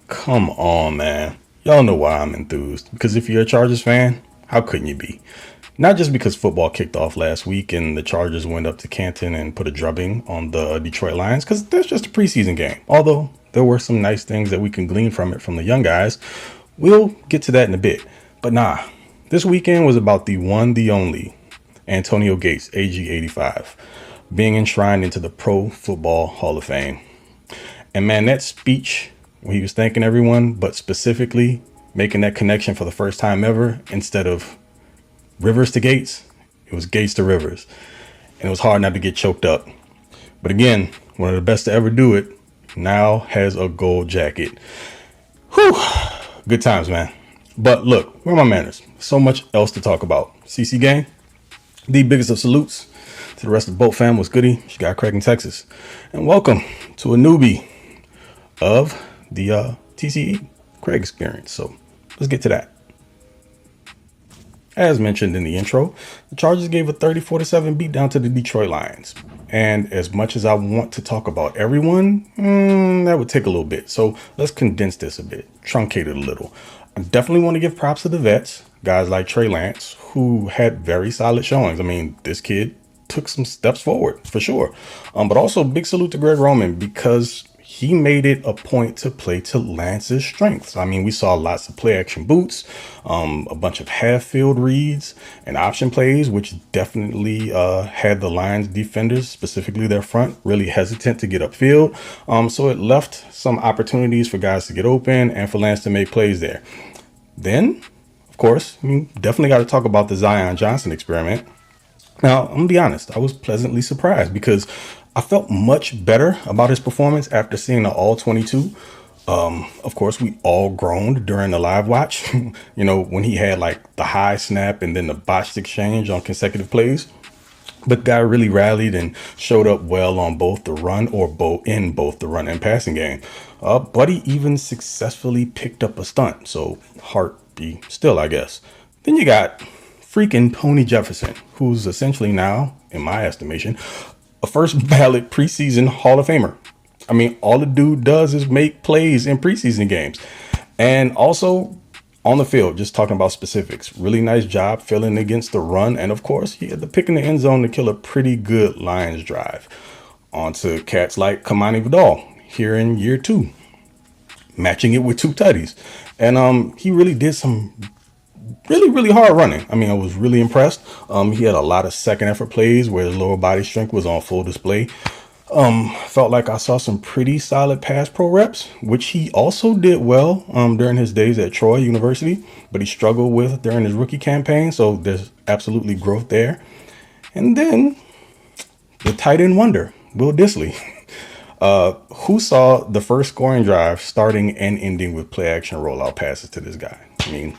Come on, man. Y'all know why I'm enthused. Because if you're a Chargers fan, how couldn't you be? Not just because football kicked off last week and the Chargers went up to Canton and put a drubbing on the Detroit Lions, because that's just a preseason game. Although there were some nice things that we can glean from it from the young guys. We'll get to that in a bit. But nah, this weekend was about the one, the only Antonio Gates, AG 85, being enshrined into the Pro Football Hall of Fame. And man, that speech when he was thanking everyone, but specifically making that connection for the first time ever, instead of Rivers to Gates, it was Gates to Rivers. And it was hard not to get choked up. But again, one of the best to ever do it now has a gold jacket. Whew. Good times, man. But look, where are my manners? So much else to talk about. CC gang, the biggest of salutes to the rest of Boltfam. What's goody? She got Craig in Texas. And welcome to a newbie of the TCE Craig experience. So let's get to that. As mentioned in the intro, the Chargers gave a 34-7 beatdown to the Detroit Lions. And as much as I want to talk about everyone, that would take a little bit. So let's condense this a bit, truncate it a little. I definitely want to give props to the vets, guys like Trey Lance, who had very solid showings. I mean, this kid took some steps forward for sure. But also big salute to Greg Roman, because he made it a point to play to Lance's strengths. I mean, we saw lots of play action boots, a bunch of half field reads and option plays, which definitely had the Lions defenders, specifically their front, really hesitant to get upfield. So it left some opportunities for guys to get open and for Lance to make plays there. Then, of course, definitely got to talk about the Zion Johnson experiment. Now, I'm gonna be honest, I was pleasantly surprised because I felt much better about his performance after seeing the all 22. Of course, we all groaned during the live watch, when he had like the high snap and then the botched exchange on consecutive plays. But guy really rallied and showed up well on both the run in both the run and passing game. But he even successfully picked up a stunt. So heart be still, I guess. Then you got freaking Tony Jefferson, who's essentially now, in my estimation, a first ballot preseason Hall of Famer. I mean, all the dude does is make plays in preseason games. And also on the field, just talking about specifics, really nice job filling against the run. And of course, he had the pick in the end zone to kill a pretty good Lions drive. On to cats like Kamani Vidal here in year 2, matching it with 2 tutties. And he really did some really hard running. I mean, I was really impressed. He had a lot of second effort plays where his lower body strength was on full display. Felt like I saw some pretty solid pass pro reps, which he also did well during his days at Troy University, but he struggled with during his rookie campaign. So there's absolutely growth there. And then the tight end wonder, Will Dissly, who saw the first scoring drive starting and ending with play action rollout passes to this guy. I mean,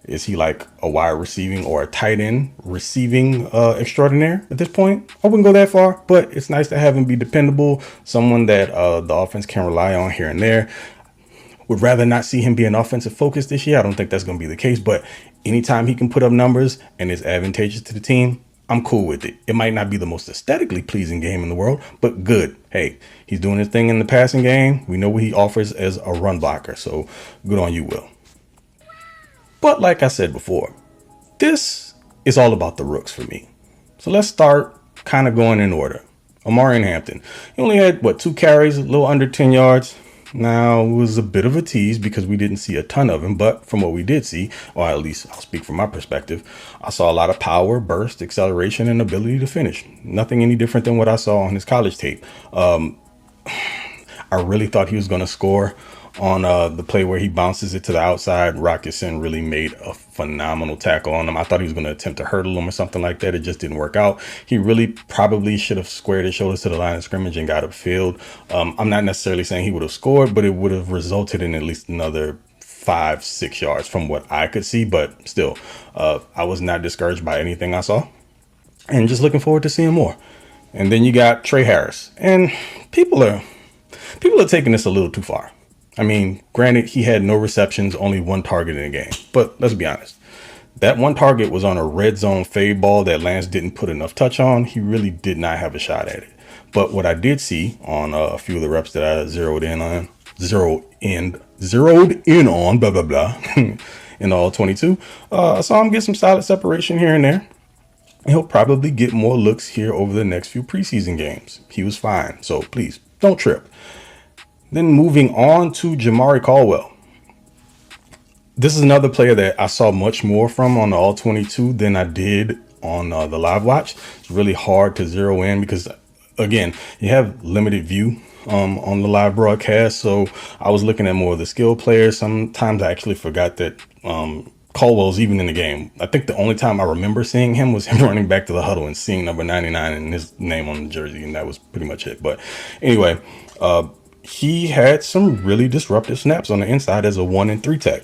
is he like a wide receiving or a tight end receiving extraordinaire at this point? I wouldn't go that far, but it's nice to have him be dependable, someone that the offense can rely on here and there. Would rather not see him be an offensive focus this year. I don't think that's going to be the case, but anytime he can put up numbers and is advantageous to the team, I'm cool with it. It might not be the most aesthetically pleasing game in the world, but good. Hey, he's doing his thing in the passing game. We know what he offers as a run blocker, so good on you, Will. But like I said before, this is all about the rooks for me. So let's start kind of going in order. Omarion Hampton. He only had, 2 carries, a little under 10 yards. Now, it was a bit of a tease because we didn't see a ton of him. But from what we did see, or at least I'll speak from my perspective, I saw a lot of power, burst, acceleration, and ability to finish. Nothing any different than what I saw on his college tape. I really thought he was going to score on the play where he bounces it to the outside. Rocketson really made a phenomenal tackle on him. I thought he was going to attempt to hurdle him or something like that. It just didn't work out. He really probably should have squared his shoulders to the line of scrimmage and got upfield. I'm not necessarily saying he would have scored, but it would have resulted in at least another 5-6 yards from what I could see. But still, I was not discouraged by anything I saw and just looking forward to seeing more. And then you got Trey Harris, and people are taking this a little too far. I mean, granted, he had no receptions, only 1 target in the game. But let's be honest. That 1 target was on a red zone fade ball that Lance didn't put enough touch on. He really did not have a shot at it. But what I did see on a few of the reps that I zeroed in on, blah, blah, blah, in all 22, I saw him get some solid separation here and there. And he'll probably get more looks here over the next few preseason games. He was fine. So please don't trip. Then moving on to Jamari Caldwell. This is another player that I saw much more from on the all 22 than I did on the live watch. It's really hard to zero in because again, you have limited view on the live broadcast, so I was looking at more of the skill players. Sometimes I actually forgot that Caldwell's even in the game. I think the only time I remember seeing him was him running back to the huddle and seeing number 99 and his name on the jersey, and that was pretty much it. But anyway, he had some really disruptive snaps on the inside as a 1 and 3 tech.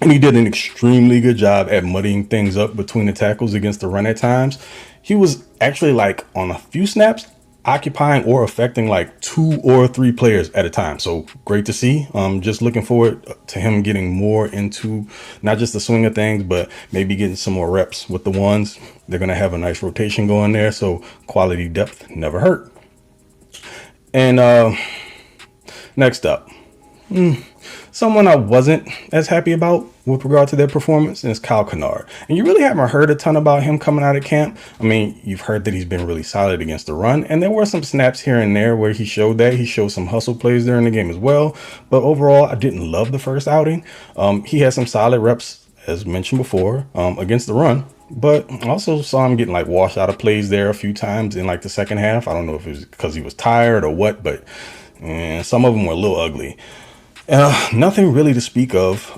And he did an extremely good job at muddying things up between the tackles against the run at times. He was actually, like, on a few snaps, occupying or affecting like 2 or 3 players at a time. So great to see. Just looking forward to him getting more into not just the swing of things, but maybe getting some more reps with the ones. They're going to have a nice rotation going there. So quality depth never hurt. And next up, someone I wasn't as happy about with regard to their performance is Kyle Kennard. And you really haven't heard a ton about him coming out of camp. I mean, you've heard that he's been really solid against the run, and there were some snaps here and there where he showed that. He showed some hustle plays during the game as well. But overall, I didn't love the first outing. He had some solid reps, as mentioned before, against the run. But I also saw him getting like washed out of plays there a few times in like the second half. I don't know if it was because he was tired or what, but some of them were a little ugly. Nothing really to speak of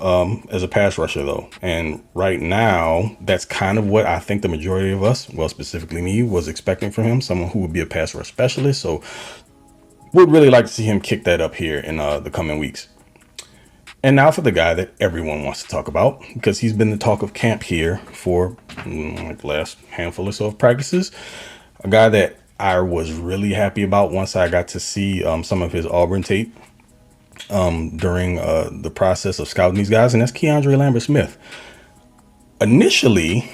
as a pass rusher, though. And right now, that's kind of what I think the majority of us, well, specifically me, was expecting from him. Someone who would be a pass rush specialist. So would really like to see him kick that up here in the coming weeks. And now for the guy that everyone wants to talk about, because he's been the talk of camp here for like the last handful or so of practices. A guy that I was really happy about once I got to see some of his Auburn tape during the process of scouting these guys, and that's Keandre Lambert-Smith. Initially,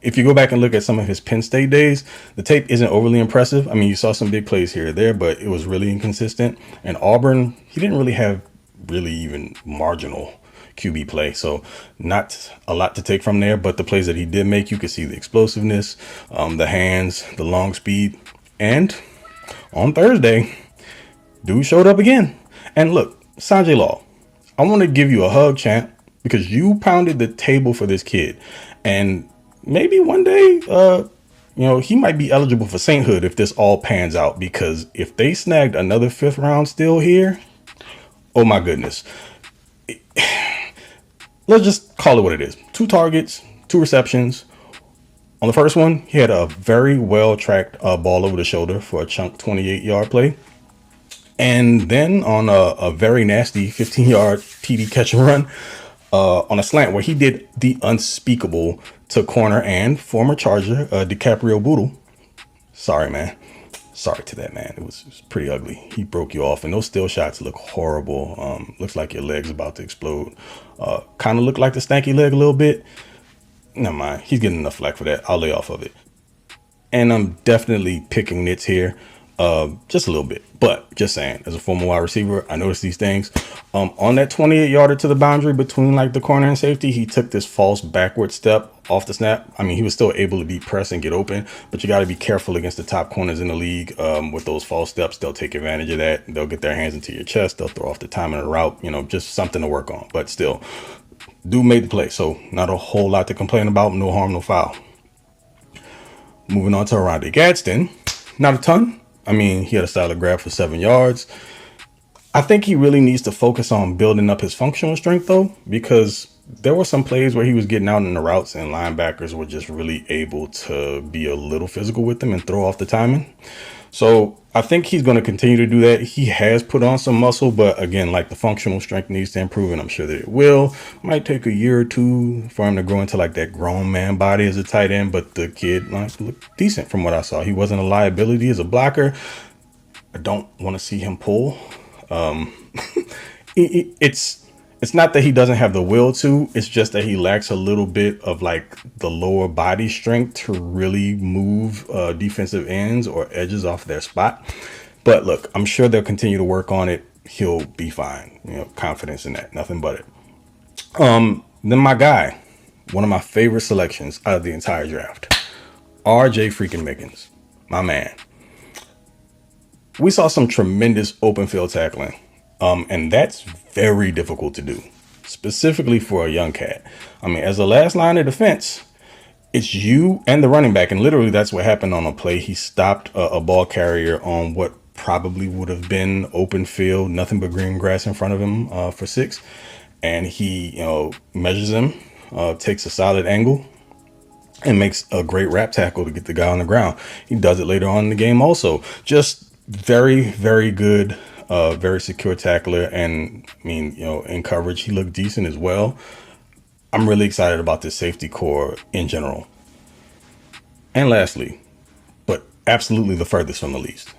if you go back and look at some of his Penn State days, the tape isn't overly impressive. I mean, you saw some big plays here or there, but it was really inconsistent. And Auburn, he didn't really have really even marginal QB play, so not a lot to take from there. But the plays that he did make, you could see the explosiveness, the hands, the long speed. And on Thursday, dude showed up again. And look, Sanjay Law, I want to give you a hug, champ, because you pounded the table for this kid. And maybe one day, he might be eligible for sainthood if this all pans out. Because if they snagged another 5th round steal here, oh my goodness. Let's just call it what it is. 2 targets, 2 receptions. On the first one, he had a very well-tracked ball over the shoulder for a chunk 28-yard play. And then on a very nasty 15-yard TD catch and run on a slant where he did the unspeakable to corner and former Charger DiCaprio Boodle. Sorry, man. Sorry to that, man. It was pretty ugly. He broke you off, and those still shots look horrible. Looks like your leg's about to explode. Kind of look like the stanky leg a little bit. Never mind. He's getting enough flack for that. I'll lay off of it. And I'm definitely picking nits here. Just a little bit, but just saying, as a former wide receiver, I noticed these things. On that 28-yarder to the boundary between like the corner and safety, he took this false backward step off the snap. I mean, he was still able to beat press and get open, but you got to be careful against the top corners in the league with those false steps. They'll take advantage of that. They'll get their hands into your chest. They'll throw off the timing of the route, just something to work on. But still, dude made the play, so not a whole lot to complain about. No harm, no foul. Moving on to Oronde Gadsden, not a ton. I mean, he had a solid grab for 7 yards. I think he really needs to focus on building up his functional strength, though, because there were some plays where he was getting out in the routes and linebackers were just really able to be a little physical with him and throw off the timing. So I think he's going to continue to do that. He has put on some muscle, but again, like the functional strength needs to improve, and I'm sure that it will. Might take a year or 2 for him to grow into like that grown man body as a tight end, but the kid looked decent from what I saw. He wasn't a liability as a blocker. I don't want to see him pull. It's not that he doesn't have the will to, it's just that he lacks a little bit of like the lower body strength to really move defensive ends or edges off their spot. But look, I'm sure they'll continue to work on it. He'll be fine. Confidence in that. Nothing but it. Then my guy, one of my favorite selections out of the entire draft, RJ freaking Mickens, my man. We saw some tremendous open field tackling. And that's very difficult to do, specifically for a young cat. I mean, as a last line of defense, it's you and the running back. And literally that's what happened on a play. He stopped a ball carrier on what probably would have been open field, nothing but green grass in front of him for 6. And he, measures him, takes a solid angle, and makes a great wrap tackle to get the guy on the ground. He does it later on in the game also. Just very, very good, very secure tackler. And I mean, in coverage, he looked decent as well. I'm really excited about this safety core in general. And but absolutely the furthest from the least,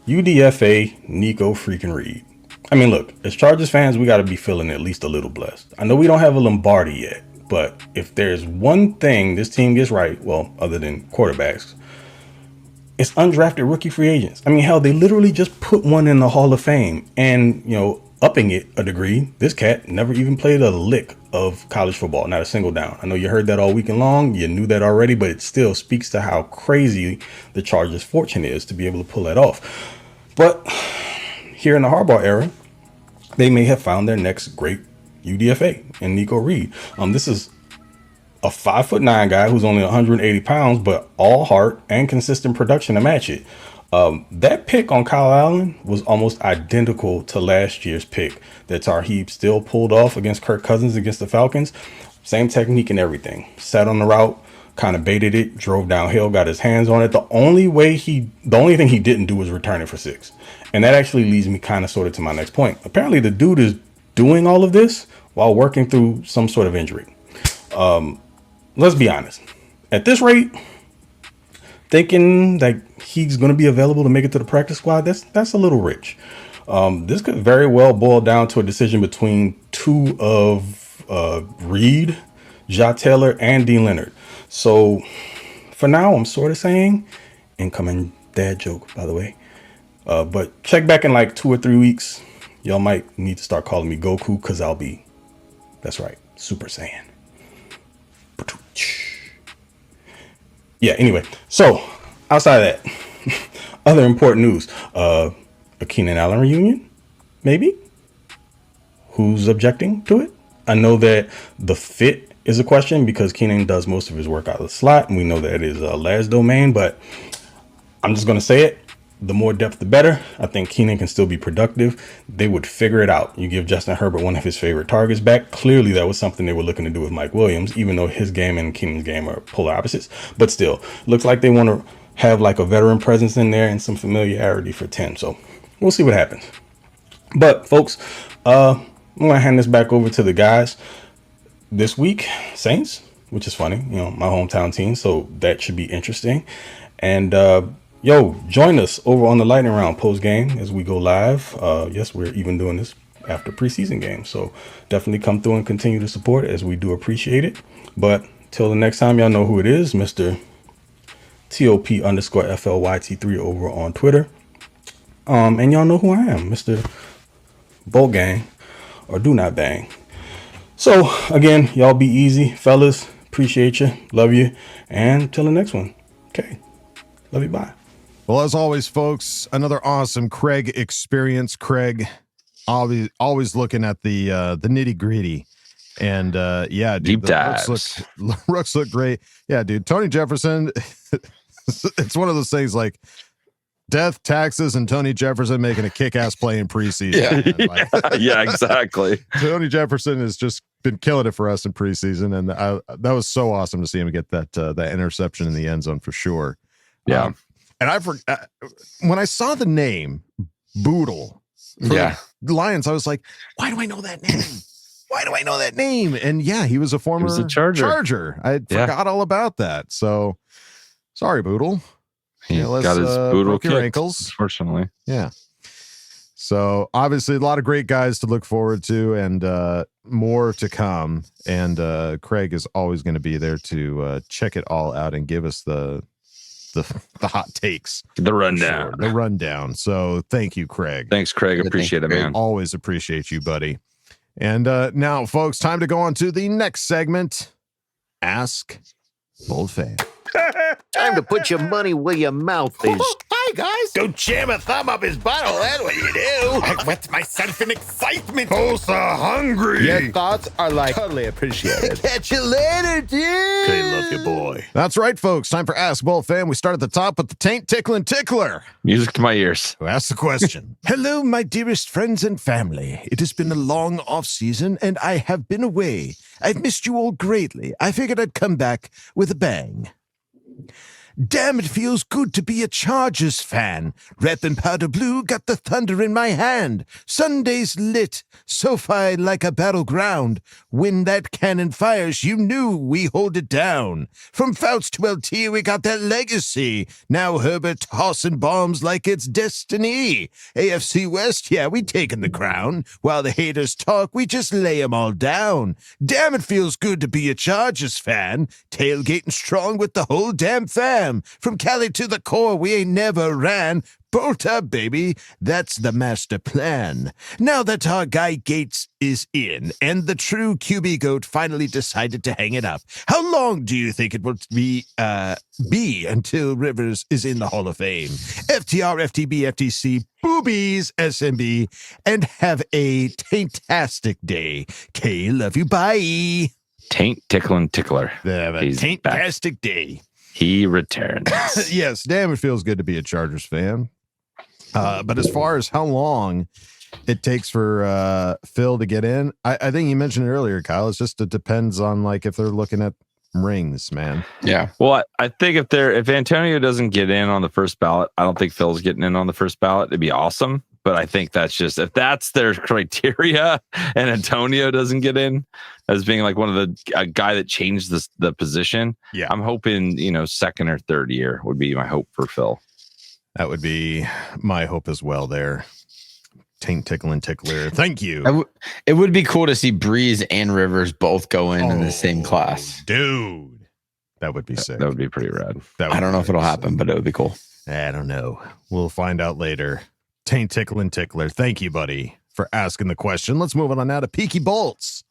UDFA Nico freaking Reed. I mean, look, as Chargers fans, we got to be feeling at least a little blessed. I know we don't have a Lombardi yet, but if there's one thing this team gets right, well, other than quarterbacks, it's undrafted rookie free agents. I mean, hell, they literally just put one in the Hall of Fame, and, upping it a degree, this cat never even played a lick of college football, not a single down. I know you heard that all weekend long. You knew that already, but it still speaks to how crazy the Chargers' fortune is to be able to pull that off. But here in the Harbaugh era, they may have found their next great UDFA in Nico Reed. This is a 5'9" guy who's only 180 pounds, but all heart and consistent production to match it. That pick on Kyle Allen was almost identical to last year's pick that Tarheeb still pulled off against Kirk Cousins against the Falcons. Same technique and everything. Sat on the route, kind of baited it, drove downhill, got his hands on it. The only thing he didn't do was return it for 6. And that actually leads me kind of sort of to my next point. Apparently the dude is doing all of this while working through some sort of injury. Let's be honest. At this rate, thinking that he's going to be available to make it to the practice squad, that's a little rich. This could very well boil down to a decision between two of Reed, Ja Taylor, and Dean Leonard. So for now, I'm sort of saying, incoming dad joke, by the way. But check back in like 2 or 3 weeks. Y'all might need to start calling me Goku, because that's right, Super Saiyan. Yeah, anyway, so outside of that, other important news, a Keenan Allen reunion, maybe? Who's objecting to it? I know that the fit is a question because Keenan does most of his work out of the slot, and we know that it is a Laz domain, but I'm just going to say it. The more depth, the better. I think Keenan can still be productive. They would figure it out. You give Justin Herbert one of his favorite targets back. Clearly, that was something they were looking to do with Mike Williams, even though his game and Keenan's game are polar opposites. But still, looks like they want to have like a veteran presence in there and some familiarity for 10. So we'll see what happens. But folks, I'm going to hand this back over to the guys. This week, Saints, which is funny, my hometown team. So that should be interesting. And, join us over on the Lightning Round post game as we go live. Yes, we're even doing this after preseason games. So definitely come through and continue to support as we do appreciate it. But till the next time, y'all know who it is, Mr. TOP_FLYT3 over on Twitter. And y'all know who I am, Mr. Bolt Gang or Do Not Bang. So again, y'all be easy, fellas. Appreciate you. Love you. And till the next one. Okay. Love you. Bye. Well, as always, folks, another awesome Craig experience. Craig, always looking at the nitty gritty, and yeah, dude, deep dives. Rooks look great. Yeah, dude. Tony Jefferson. It's one of those things like death, taxes, and Tony Jefferson making a kick-ass play in preseason. Yeah, yeah, exactly. Tony Jefferson has just been killing it for us in preseason, and that was so awesome to see him get that interception in the end zone for sure. Yeah. And I forgot when I saw the name Boodle for the Lions, I was like, why do I know that name? Why do I know that name? And yeah, he was a former Charger. I forgot all about that. So sorry, Boodle. He got his Boodle kicked, your ankles. Unfortunately. Yeah. So obviously a lot of great guys to look forward to and more to come. And Craig is always going to be there to check it all out and give us the hot takes, the rundown. So thank you, Craig. Thanks, Craig. Appreciate it, man. Always appreciate you, buddy. And now, folks, time to go on to the next segment. Ask Boltfam. Time to put your money where your mouth is. guys. Go jam a thumb up his butthole. That's what you do. I wet myself in excitement. Tulsa hungry. Your thoughts are like totally appreciated. Catch you later, dude. Okay, love you, boy. That's right, folks. Time for Ask Boltfam. We start at the top with the taint tickling tickler. Music to my ears. Who asked the question? Hello, my dearest friends and family. It has been a long off season, and I have been away. I've missed you all greatly. I figured I'd come back with a bang. Damn, it feels good to be a Chargers fan. Reppin' powder blue, got the thunder in my hand. Sunday's lit, SoFi like a battleground. When that cannon fires, you knew we hold it down. From Fouts to LT, we got that legacy. Now Herbert tossing bombs like it's destiny. AFC West, yeah, we taking the crown. While the haters talk, we just lay 'em all down. Damn, it feels good to be a Chargers fan. Tailgating strong with the whole damn fam. From Cali to the core, we ain't never ran. Bolt up, baby. That's the master plan. Now that our guy Gates is in, and the true QB GOAT finally decided to hang it up, how long do you think it will be until Rivers is in the Hall of Fame? FTR, FTB, FTC, boobies, SMB, and have a taintastic day. K, love you, bye. Taint tickling tickler. Have a taintastic day. He returns. Yes, damn, it feels good to be a Chargers fan. But as far as how long it takes for Phil to get in, I think you mentioned it earlier, Kyle. It depends on like if they're looking at rings, man. Yeah. Well, I think if Antonio doesn't get in on the first ballot, I don't think Phil's getting in on the first ballot. It'd be awesome. But I think that's just, if that's their criteria and Antonio doesn't get in as being like one of a guy that changed the position. Yeah. I'm hoping, second or third year would be my hope for Phil. That would be my hope as well there. Taint tickling tickler. Thank you. It would be cool to see Breeze and Rivers both go in the same class. Dude. That would be sick. That would be pretty rad. I don't know if it'll happen, but it would be cool. I don't know. We'll find out later. Taint tickling tickler. Thank you, buddy, for asking the question. Let's move on now to Peaky Bolts,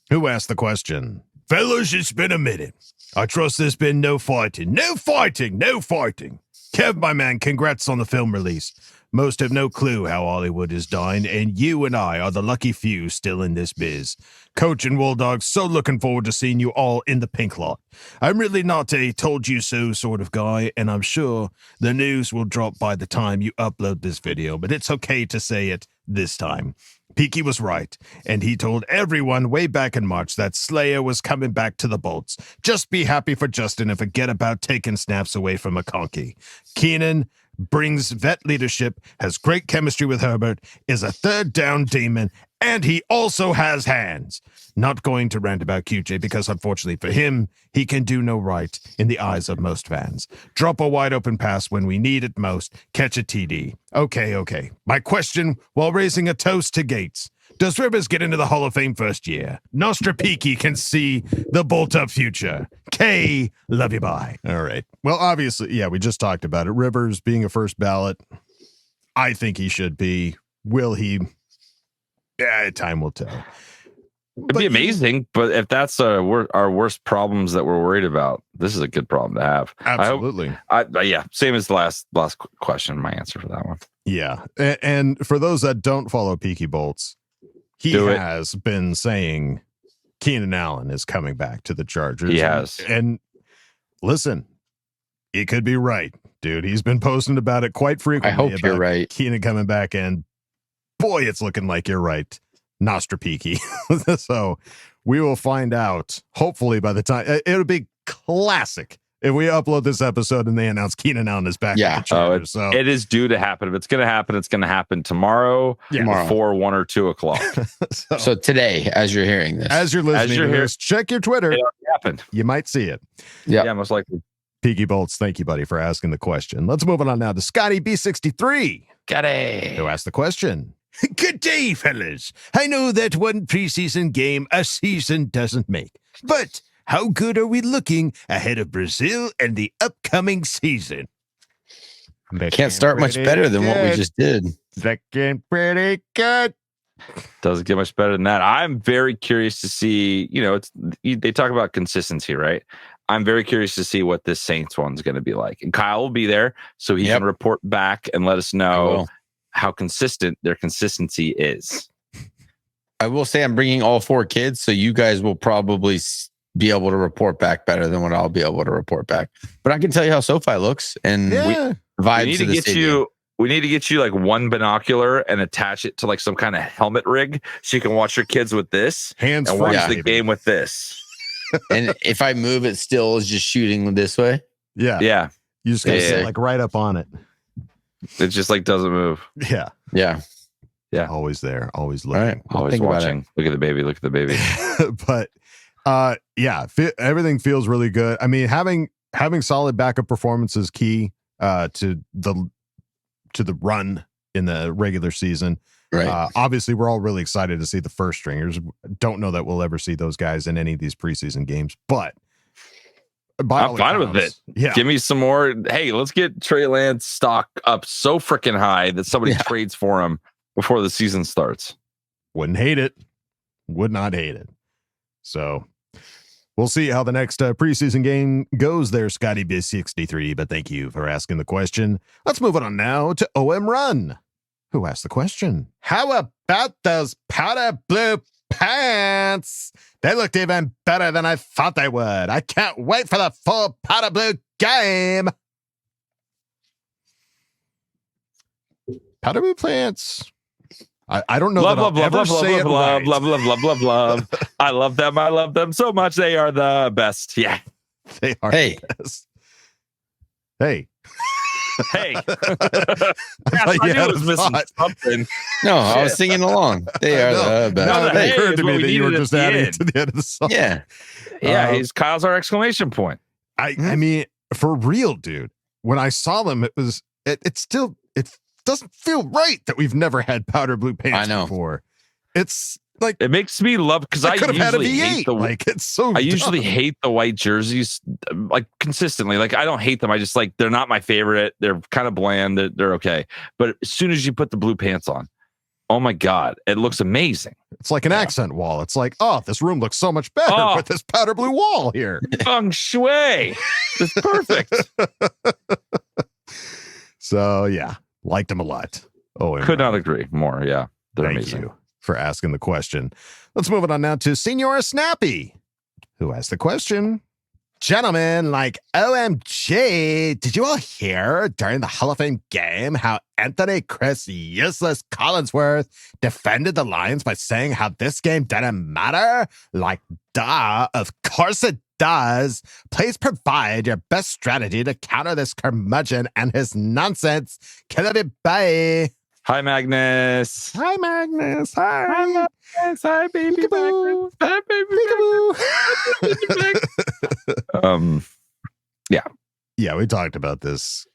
who asked the question. Fellas, it's been a minute. I trust there's been no fighting. No fighting. No fighting. Kev, my man, congrats on the film release. Most have no clue how Hollywood is dying, and you and I are the lucky few still in this biz. Coach and Wolldog, so looking forward to seeing you all in the pink lot. I'm really not a told-you-so sort of guy, and I'm sure the news will drop by the time you upload this video, but it's okay to say it this time. Peaky was right, and he told everyone way back in March that Slayer was coming back to the Bolts. Just be happy for Justin and forget about taking snaps away from McConkey. Keenan brings vet leadership, has great chemistry with Herbert, is a third down demon, and he also has hands. Not going to rant about QJ because unfortunately for him, he can do no right in the eyes of most fans. Drop a wide open pass when we need it most. Catch a TD. Okay. My question while raising a toast to Gates. Does Rivers get into the Hall of Fame first year? Nostra Peaky can see the bolt-up future. K, love you, bye. All right. Well, obviously, yeah, we just talked about it. Rivers being a first ballot, I think he should be. Will he? Yeah, time will tell. It'd be amazing, but if that's our worst problems that we're worried about, this is a good problem to have. Absolutely. Yeah, same as the last question, my answer for that one. Yeah, and for those that don't follow Peaky Bolts, he has been saying Keenan Allen is coming back to the Chargers. He has. And listen, he could be right, dude. He's been posting about it quite frequently. I hope you're right. Keenan coming back, and boy, it's looking like you're right. Nostra Peaky. So we will find out, hopefully, by the time. It'll be classic if we upload this episode and they announce Keenan Allen is back. Yeah. So it is due to happen. If it's going to happen, it's going to happen tomorrow before 1 or 2 o'clock. So today, as you're hearing this, as you're listening to this, check your Twitter. It already happened. You might see it. Yeah, most likely. Peaky Bolts, thank you, buddy, for asking the question. Let's move on now to Scotty B63. Scotty, who asked the question. Good day, fellas. I know that one preseason game a season doesn't make, but how good are we looking ahead of Brazil and the upcoming season? Can't start much better than what we just did. Looking pretty good. Doesn't get much better than that. I'm very curious to see, they talk about consistency, right? I'm very curious to see what this Saints one's going to be like. And Kyle will be there, so he can report back and let us know how consistent their consistency is. I will say I'm bringing all 4 kids, so you guys will probably be able to report back better than what I'll be able to report back. But I can tell you how SoFi looks and vibes. We need to get you like one binocular and attach it to like some kind of helmet rig so you can watch your kids with this and watch the game with this. And if I move, it still is just shooting this way. Yeah. You just gotta sit like right up on it. It just like doesn't move. Yeah. Always there. Always looking. All right. Always watching. Look at the baby. Look at the baby. But everything feels really good. I mean, having solid backup performance is key to the run in the regular season. Right. Obviously, we're all really excited to see the first stringers. Don't know that we'll ever see those guys in any of these preseason games, but I'm fine with it. Yeah. Give me some more. Hey, let's get Trey Lance stock up so freaking high that somebody trades for him before the season starts. Wouldn't hate it. Would not hate it. So we'll see how the next preseason game goes there, Scotty B63. But thank you for asking the question. Let's move on now to OM Run, who asked the question. How about those powder blue pants? They looked even better than I thought they would. I can't wait for the full powder blue game. Powder blue pants. I don't know that I'll ever say it right. Love. I love them. I love them so much. They are the best. Yeah. They are the best. Hey. Hey. I knew I was missing something. No, I was singing along. They are the best. No, it occurred to me that you were just adding end. to the end of the song. Yeah, Kyle's our exclamation point. I mean, for real, dude. When I saw them, it doesn't feel right that we've never had powder blue pants before. It's like it makes me love because I usually hate it's so. I usually hate the white jerseys like consistently. Like I don't hate them. I just like they're not my favorite. They're kind of bland. They're okay. But as soon as you put the blue pants on, oh my god, it looks amazing. It's like an accent wall. It's like, oh, this room looks so much better with this powder blue wall here. Feng shui. It's perfect. So yeah. Liked them a lot. Could not agree more. Yeah. They're Thank amazing. you for asking the question. Let's move it on now to Senora Snappy, who asked the question. Gentlemen, like OMG, did you all hear during the Hall of Fame game how Anthony Chris Useless Collinsworth defended the Lions by saying how this game didn't matter? Like, duh, of course it does. Please provide your best strategy to counter this curmudgeon and his nonsense. Kill it, bye. Hi, Magnus. Hi, Magnus. Hi. Hi, Magnus. Hi, baby. Magnus. Hi, baby. Magnus. Yeah, we talked about this.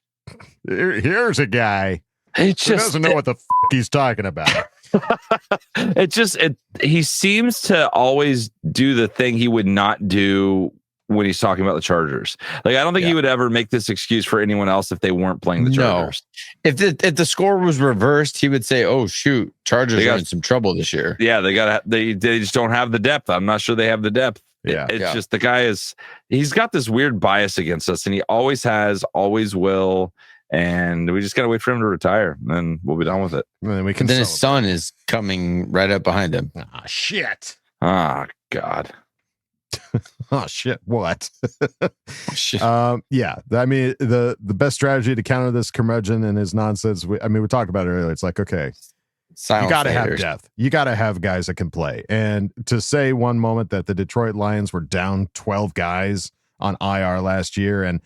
Here's a guy who doesn't know what the he's talking about. He seems to always do the thing he would not do when he's talking about the Chargers. Like, I don't think he would ever make this excuse for anyone else if they weren't playing the Chargers. No. If the score was reversed, he would say, "Oh shoot, Chargers are in some trouble this year." Yeah, they just don't have the depth. I'm not sure they have the depth. It's just the guy he's got this weird bias against us, and he always has, always will. And we just got to wait for him to retire, and then we'll be done with it. And then we can. Then his son is coming right up behind him. Ah, shit. Ah, God. Oh, shit. What? Shit. Yeah. I mean, the best strategy to counter this curmudgeon and his nonsense, we talked about it earlier. It's like, okay, you got to have depth. You got to have guys that can play. And to say one moment that the Detroit Lions were down 12 guys on IR last year, and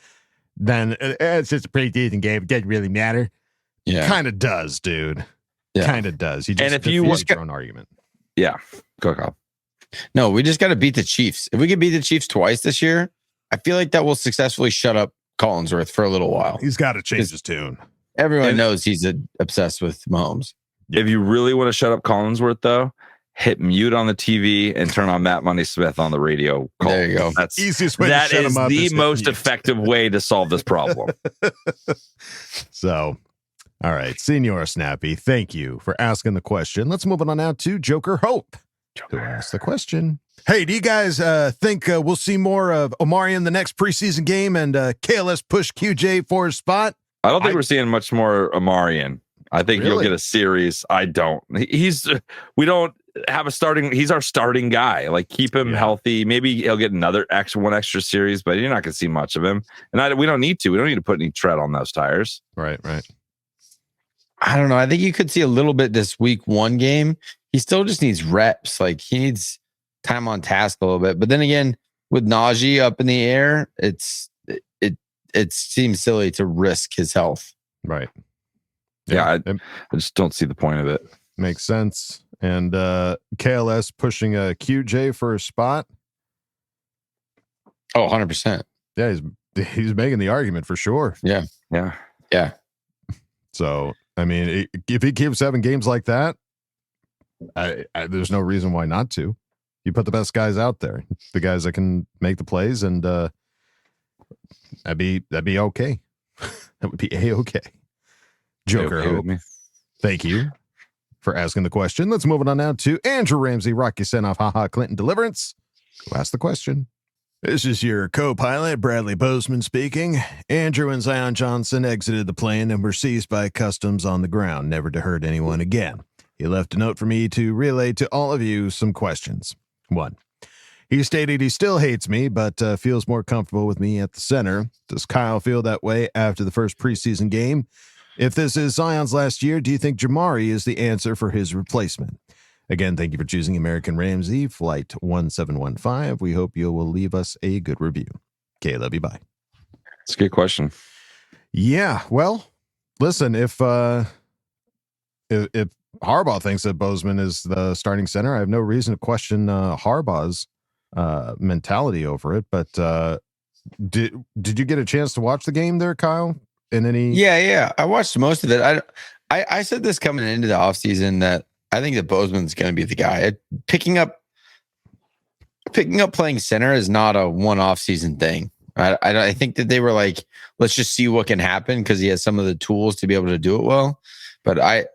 then it's just a preseason game. It doesn't really matter. Yeah. Kind of does, dude. Yeah. Kind of does. You just and if you want your own argument. Yeah. Go, Kyle. No, we just got to beat the Chiefs. If we can beat the Chiefs twice this year, I feel like that will successfully shut up Collinsworth for a little while. He's got to change his tune. Everyone knows he's obsessed with Mahomes. If you really want to shut up Collinsworth, though, hit mute on the TV and turn on Matt Money Smith on the radio. There you go. That's easiest way to shut him up. The most effective way to solve this problem. So, all right, Senor Snappy, thank you for asking the question. Let's move on now to Joker Hope, who asked the question. Hey, do you guys think we'll see more of Omari in the next preseason game and KLS push QJ for his spot? I don't think we're seeing much more Omarion. I think Really? you'll get a series. I don't. We don't have a starting. He's our starting guy. Like, keep him healthy. Maybe he'll get one extra series, but you're not going to see much of him. And we don't need to. We don't need to put any tread on those tires. Right. I don't know. I think you could see a little bit this week 1 game. He still just needs reps. Like, he needs time on task a little bit. But then again, with Najee up in the air, it seems silly to risk his health. Right. Yeah, I just don't see the point of it. Makes sense. And KLS pushing a QJ for a spot. Oh, 100%. Yeah, he's making the argument for sure. Yeah. So, I mean, if he keeps having games like that, there's no reason why not to. You put the best guys out there, the guys that can make the plays, and that'd be okay. That would be a-okay. Joker, okay thank you for asking the question. Let's move on now to Andrew Ramsey, Rocky Senoff, haha, Clinton Deliverance, who asked the question. This is your co-pilot, Bradley Bozeman speaking. Andrew and Zion Johnson exited the plane and were seized by customs on the ground, never to hurt anyone again. He left a note for me to relay to all of you some questions. 1. He stated he still hates me, but feels more comfortable with me at the center. Does Kyle feel that way after the first preseason game? If this is Zion's last year, do you think Jamari is the answer for his replacement? Again, thank you for choosing American Ramsey, Flight 1715. We hope you will leave us a good review. Okay, love you, bye. It's a good question. Yeah, well, listen, if Harbaugh thinks that Bozeman is the starting center, I have no reason to question Harbaugh's mentality over it. But did you get a chance to watch the game there, Kyle? In any? Yeah. I watched most of it. I said this coming into the offseason that I think that Bozeman's going to be the guy. Picking up playing center is not a one-off season thing. I think that they were like, let's just see what can happen because he has some of the tools to be able to do it well. But I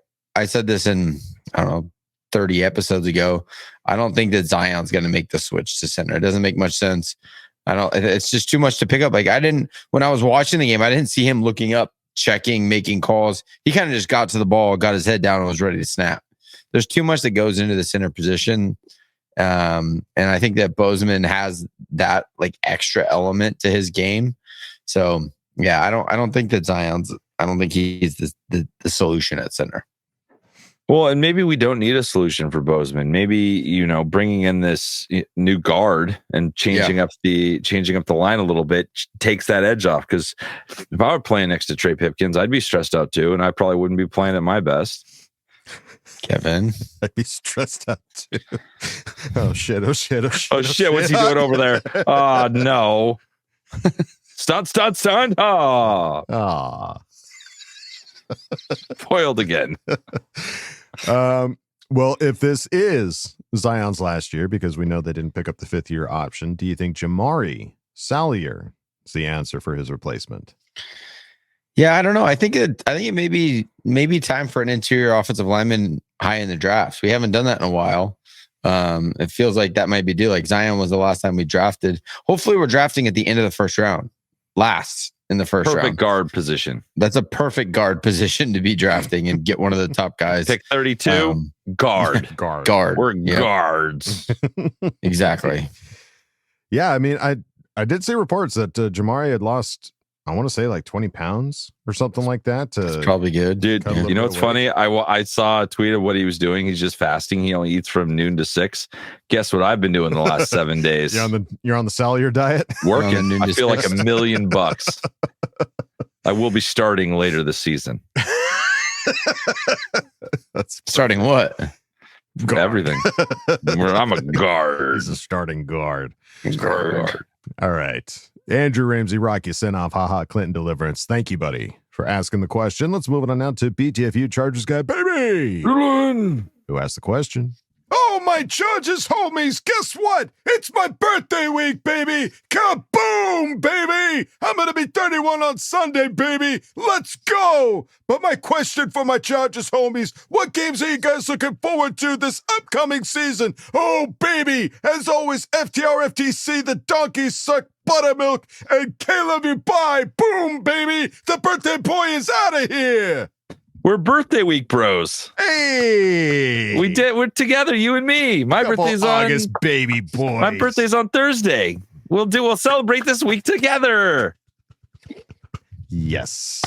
said this in, I don't know, 30 episodes ago. I don't think that Zion's going to make the switch to center. It doesn't make much sense. It's just too much to pick up. Like, when I was watching the game, I didn't see him looking up, checking, making calls. He kind of just got to the ball, got his head down, and was ready to snap. There's too much that goes into the center position. And I think that Bozeman has that like extra element to his game. So yeah, I don't think that I don't think he's the solution at center. Well, and maybe we don't need a solution for Bozeman. Maybe, bringing in this new guard and changing up the line a little bit takes that edge off. Because if I were playing next to Trey Pipkins, I'd be stressed out too, and I probably wouldn't be playing at my best. Kevin, I'd be stressed out too. Oh shit! What's he doing over there? Oh no! Stunt! Oh, foiled again. Well, if this is Zion's last year, because we know they didn't pick up the 5th-year option, do you think Jamari Salyer is the answer for his replacement? Yeah, I don't know. I think it may be time for an interior offensive lineman high in the drafts. We haven't done that in a while. It feels like that might be due. Like Zion was the last time we drafted. Hopefully we're drafting at the end of the first round. Last in the first round. Perfect guard position. That's a perfect guard position to be drafting and get one of the top guys. Pick 32, guard. We're guards. Exactly. Yeah, I mean, I did see reports that Jamari had lost, I want to say like 20 pounds or something like that. That's probably good. Dude, you know what's funny? I saw a tweet of what he was doing. He's just fasting. He only eats from noon to 6. Guess what I've been doing the last 7 days? You're on the Salyer diet? Working. I feel like $1 million. I will be starting later this season. That's starting what? Guard. Everything. I'm a guard. He's a starting guard. Guard. All right. Andrew Ramsey, Rocky Senoff, haha, Clinton Deliverance. Thank you, buddy, for asking the question. Let's move on now to BTFU Chargers guy, baby. Good one. Who asked the question? Oh, my Chargers homies, guess what? It's my birthday week, baby. Kaboom, baby. I'm going to be 31 on Sunday, baby. Let's go. But my question for my Chargers homies, what games are you guys looking forward to this upcoming season? Oh, baby. As always, FTR, FTC, the donkeys suck buttermilk, and Caleb, you buy. Boom, baby. The birthday boy is out of here. We're birthday week bros. Hey, we're together, you and me. My birthday's on August, baby boy. My birthday's on Thursday. We'll celebrate this week together. Yes.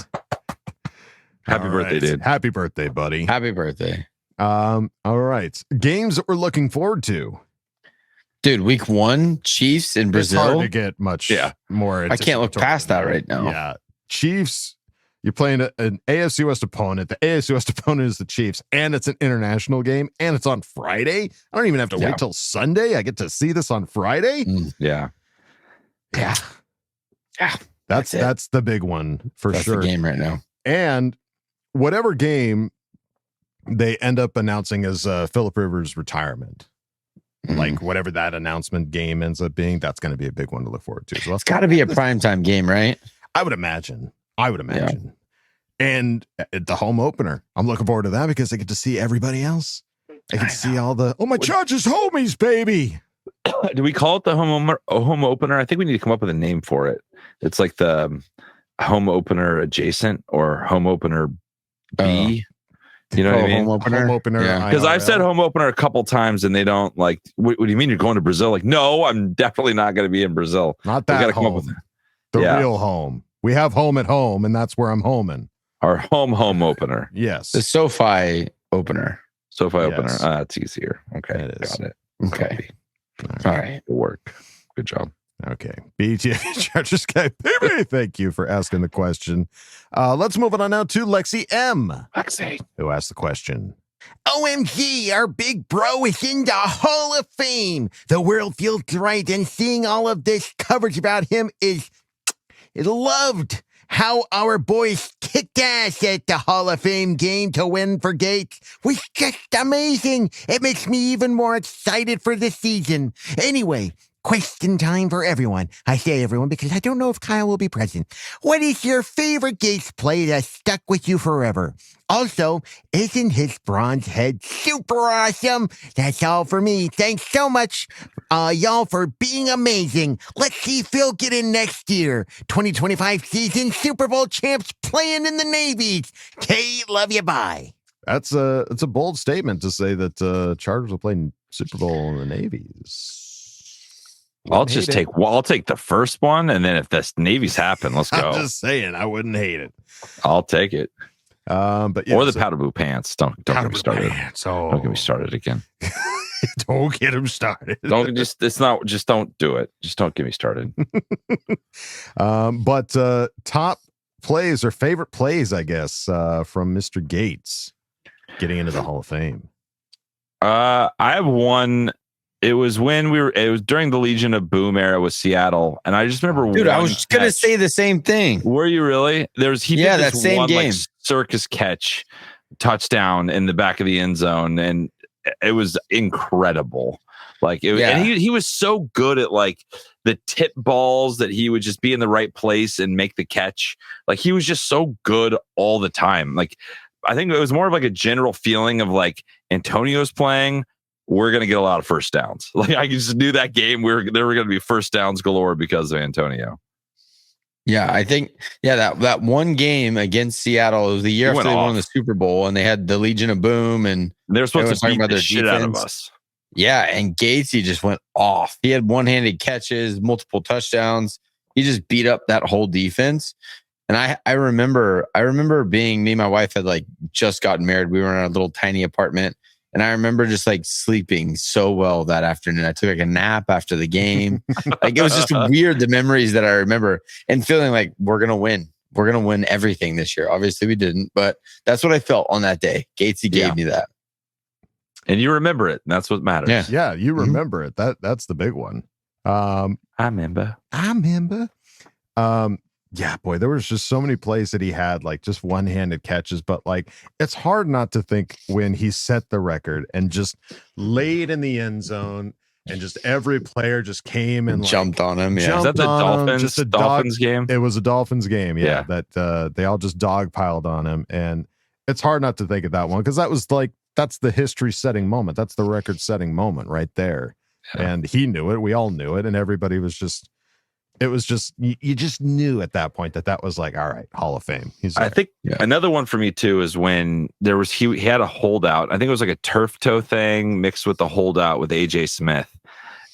Happy birthday, dude. Happy birthday, buddy. Happy birthday. All right. Games that we're looking forward to. Dude, week 1, Chiefs in Brazil. It's hard to get much more. I can't look past that right now. Yeah. Chiefs. You're playing an AFC West opponent. The AFC West opponent is the Chiefs, and it's an international game, and it's on Friday. I don't even have to wait till Sunday. I get to see this on Friday. Yeah. That's the big one for That's sure. the game right now. And whatever game they end up announcing as Phillip Rivers' retirement, like whatever that announcement game ends up being, that's going to be a big one to look forward to as well. It's got to be a primetime game, right? I would imagine. And the home opener, I'm looking forward to that because I get to see everybody else. I can see all the my Chargers homies, baby. Do we call it the home opener? I think we need to come up with a name for it. It's like the home opener adjacent or home opener B. You know what I mean? Home opener. Because I've said home opener a couple times and they don't like. What do you mean you're going to Brazil? Like, no, I'm definitely not going to be in Brazil. Not that home. Come up with the real home. We have home at home, and that's where I'm homing. Our home opener. Yes. The SoFi opener. Opener. That's easier. Okay. It is. Got it. Okay. All right. Good work. Good job. Okay. BTA Chargers guy, baby. Thank you for asking the question. Let's move on now to Lexi M. Lexi. Who asked the question? OMG, our big bro is in the Hall of Fame. The world feels right, and seeing all of this coverage about him is loved. How our boys kicked ass at the Hall of Fame game to win for Gates was just amazing. It makes me even more excited for this season. Anyway, question time for everyone. I say everyone because I don't know if Kyle will be present. What is your favorite Gates play that stuck with you forever? Also, isn't his bronze head super awesome? That's all for me. Thanks so much, y'all, for being amazing. Let's see Phil get in next year. 2025 season Super Bowl champs playing in the Navies. Kate, love you, bye. It's a bold statement to say that Chargers will play Super Bowl in the Navies. I'll take the first one, and then if the Navies happen, let's go. I'm just saying, I wouldn't hate it. I'll take it. But yeah, or the powder blue pants. Don't get me started. Don't get me started again. Don't get him started. Don't do it. Just don't get me started. But top plays or favorite plays, I guess, from Mr. Gates getting into the Hall of Fame. I have one. It was during the Legion of Boom era with Seattle, and I just remember. Dude, I was just gonna say the same thing. Were you really? He did that same one, game. like, circus catch touchdown in the back of the end zone, and it was incredible. And he was so good at like the tip balls that he would just be in the right place and make the catch. Like he was just so good all the time. Like I think it was more of like a general feeling of like Antonio's playing. We're going to get a lot of first downs. Like I just knew that game. There were going to be first downs galore because of Antonio. Yeah, I think that one game against Seattle, it was the year after they won the Super Bowl, and they had the Legion of Boom, and they're supposed to beat the shit out of us. Yeah, and Gatesy just went off. He had one-handed catches, multiple touchdowns. He just beat up that whole defense. And I remember me and my wife had like just gotten married. We were in a little tiny apartment. And I remember just like sleeping so well that afternoon. I took like a nap after the game. Like it was just weird, the memories that I remember, and feeling like we're going to win. We're going to win everything this year. Obviously we didn't, but that's what I felt on that day. Gatesy gave me that. And you remember it. And that's what matters. Yeah, you remember it. That's the big one. I remember. Yeah, boy, there was just so many plays that he had, like just one-handed catches, but like it's hard not to think when he set the record and just laid in the end zone and just every player just came and jumped on him. Yeah, is that the Dolphins game? It was a Dolphins game. Yeah. That they all just dogpiled on him, and it's hard not to think of that one because that was like that's the history-setting moment. That's the record-setting moment right there, and he knew it. We all knew it, and everybody was just. It was just you just knew at that point that was like, all right, Hall of Fame. I think another one for me too is when there was he had a holdout. I think it was like a turf toe thing mixed with the holdout with AJ Smith.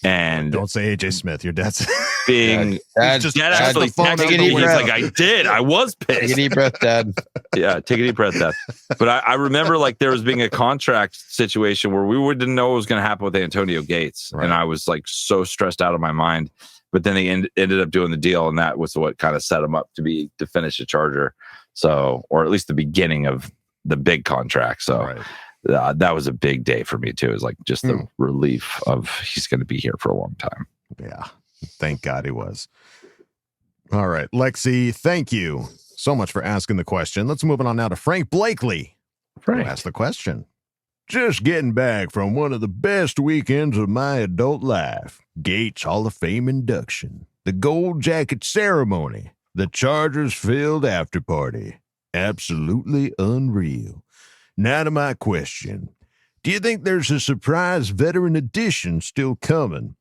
And don't say AJ Smith, your dad's being Dad actually texted me. He's like, I did. I was pissed. Take a deep breath, Dad. Yeah, take a deep breath, Dad. But I remember like there was being a contract situation where we didn't know what was going to happen with Antonio Gates, and I was like so stressed out of my mind. But then they ended up doing the deal, and that was what kind of set him up to finish a Charger. So, or at least the beginning of the big contract. So that was a big day for me too. It was like just the relief of he's going to be here for a long time. Yeah. Thank God he was. All right, Lexi, thank you so much for asking the question. Let's move on now to Frank Blakely. Frank asked the question. Just getting back from one of the best weekends of my adult life. Gates Hall of Fame induction, the gold jacket ceremony, the Chargers field after party. Absolutely unreal. Now to my question. Do you think there's a surprise veteran addition still coming?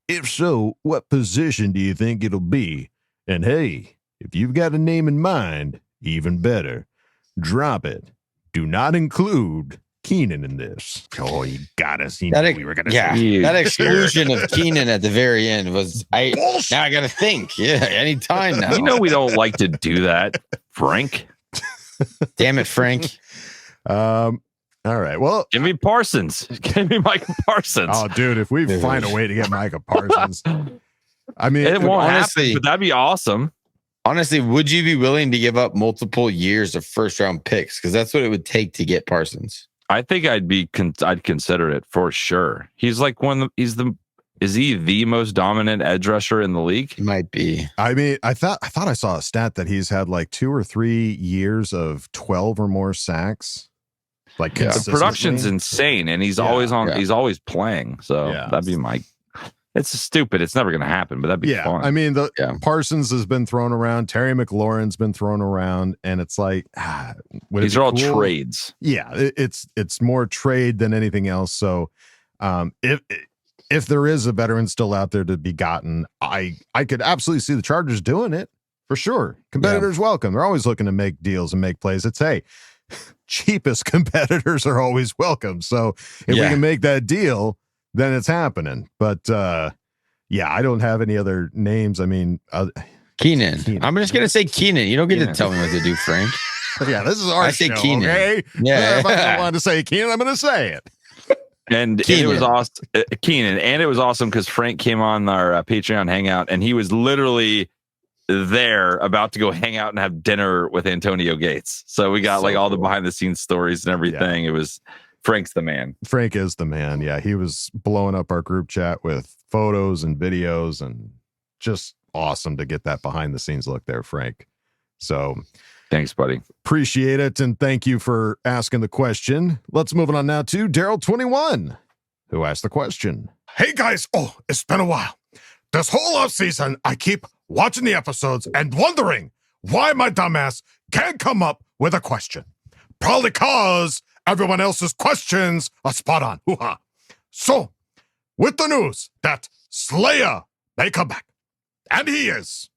If so, what position do you think it'll be? And hey, if you've got a name in mind, even better. Drop it. Do not include Keenan in this. Oh, you got us. We were gonna say that exclusion of Keenan at the very end was now I gotta think. Yeah, anytime now. You know we don't like to do that, Frank. Damn it, Frank. All right. Well, give me Parsons. Give me Micah Parsons. Oh, dude, if we find a way to get Micah Parsons, I mean, it won't happen, but that'd be awesome. Honestly, would you be willing to give up multiple years of first round picks? Because that's what it would take to get Parsons. I think I'd consider it for sure. He's like is he the most dominant edge rusher in the league? He might be. I mean, I thought I saw a stat that he's had like 2 or 3 years of 12 or more sacks. Like the production's insane, and he's always on. He's always playing. So that'd be my. It's stupid. It's never going to happen, but that'd be fun. I mean, Parsons has been thrown around. Terry McLaurin's been thrown around, and it's like these are all trades. Yeah, it's more trade than anything else. So, if there is a veteran still out there to be gotten, I could absolutely see the Chargers doing it for sure. Competitors welcome. They're always looking to make deals and make plays. It's cheapest competitors are always welcome. So if we can make that deal, then it's happening. But I don't have any other names. I mean, Keenan. I'm just gonna say Keenan. You don't get to tell me what to do, Frank. Yeah, this is our show. Keenan. Okay. Yeah. If I wanted to say Keenan, I'm going to say it. And it was awesome, Keenan. And it was awesome because Frank came on our Patreon hangout, and he was literally there about to go hang out and have dinner with Antonio Gates. So we got all the behind the scenes stories and everything. It was Frank's the man. Frank is the man. Yeah. He was blowing up our group chat with photos and videos, and just awesome to get that behind the scenes look there, Frank. So thanks, buddy. Appreciate it. And thank you for asking the question. Let's move on now to Daryl21, who asked the question. Hey guys. Oh, it's been a while. This whole offseason, I keep watching the episodes and wondering why my dumbass can't come up with a question. Probably cause everyone else's questions are spot on. Hoo-ha. So, with the news that Slayer may come back, and he is,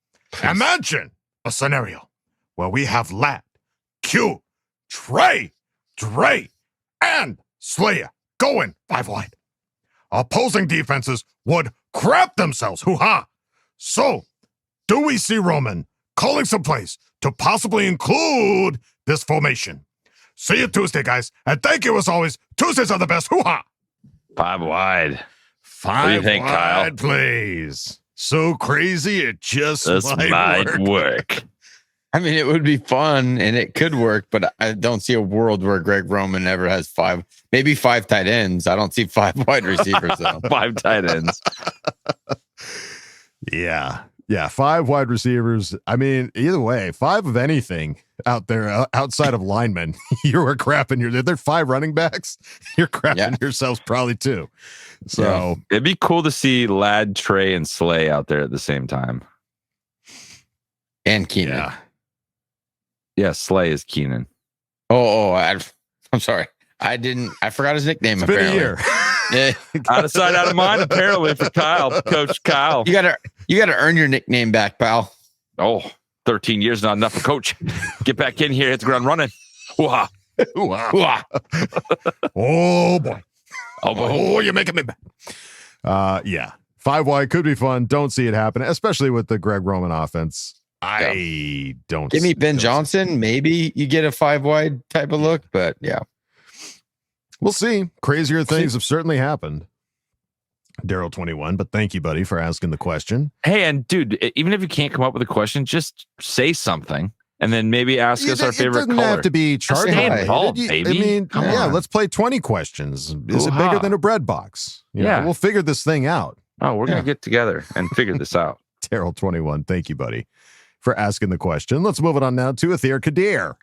imagine a scenario where we have Lad, Q, Trey, Dre, and Slayer going 5 wide. Opposing defenses would crap themselves. Hoo-ha. So, do we see Roman calling some plays to possibly include this formation? See you Tuesday, guys. And thank you as always. Tuesdays are the best. Hoo-ha. 5 wide. 5 what do you think, wide, Kyle? Please. So crazy, it just might work. I mean, it would be fun and it could work, but I don't see a world where Greg Roman ever has 5, maybe 5 tight ends. I don't see 5 wide receivers though. 5 tight ends. Yeah. Yeah, 5 wide receivers. I mean, either way, 5 of anything out there outside of linemen, you were crapping. They're 5 running backs. You're crapping yourselves probably too. So it'd be cool to see Ladd, Trey, and Slay out there at the same time. And Keenan. Yeah, Slay is Keenan. I'm sorry. I forgot his nickname. It's been a year. Yeah. Out of sight, out of mind, apparently, for Kyle, Coach Kyle. You gotta earn your nickname back, pal. 13 years, not enough for Coach. Get back in here, hit the ground running. Ooh-ha. Ooh-ha. Oh boy. Oh, you're making me bad. Yeah. 5 wide could be fun. Don't see it happen, especially with the Greg Roman offense. I don't. Give me Ben Johnson. Maybe you get a 5 wide type of look, but yeah. We'll see. Crazier things have certainly happened. Daryl 21, but thank you, buddy, for asking the question. Hey, and dude, even if you can't come up with a question, just say something. And then maybe ask us our favorite color. It doesn't have to be Charger. Stay involved, baby. I mean, Come on. let's play 20 questions. Is it bigger than a bread box? You know, we'll figure this thing out. Oh, we're going to get together and figure this out. Daryl 21, thank you, buddy, for asking the question. Let's move it on now to Athir Kadir.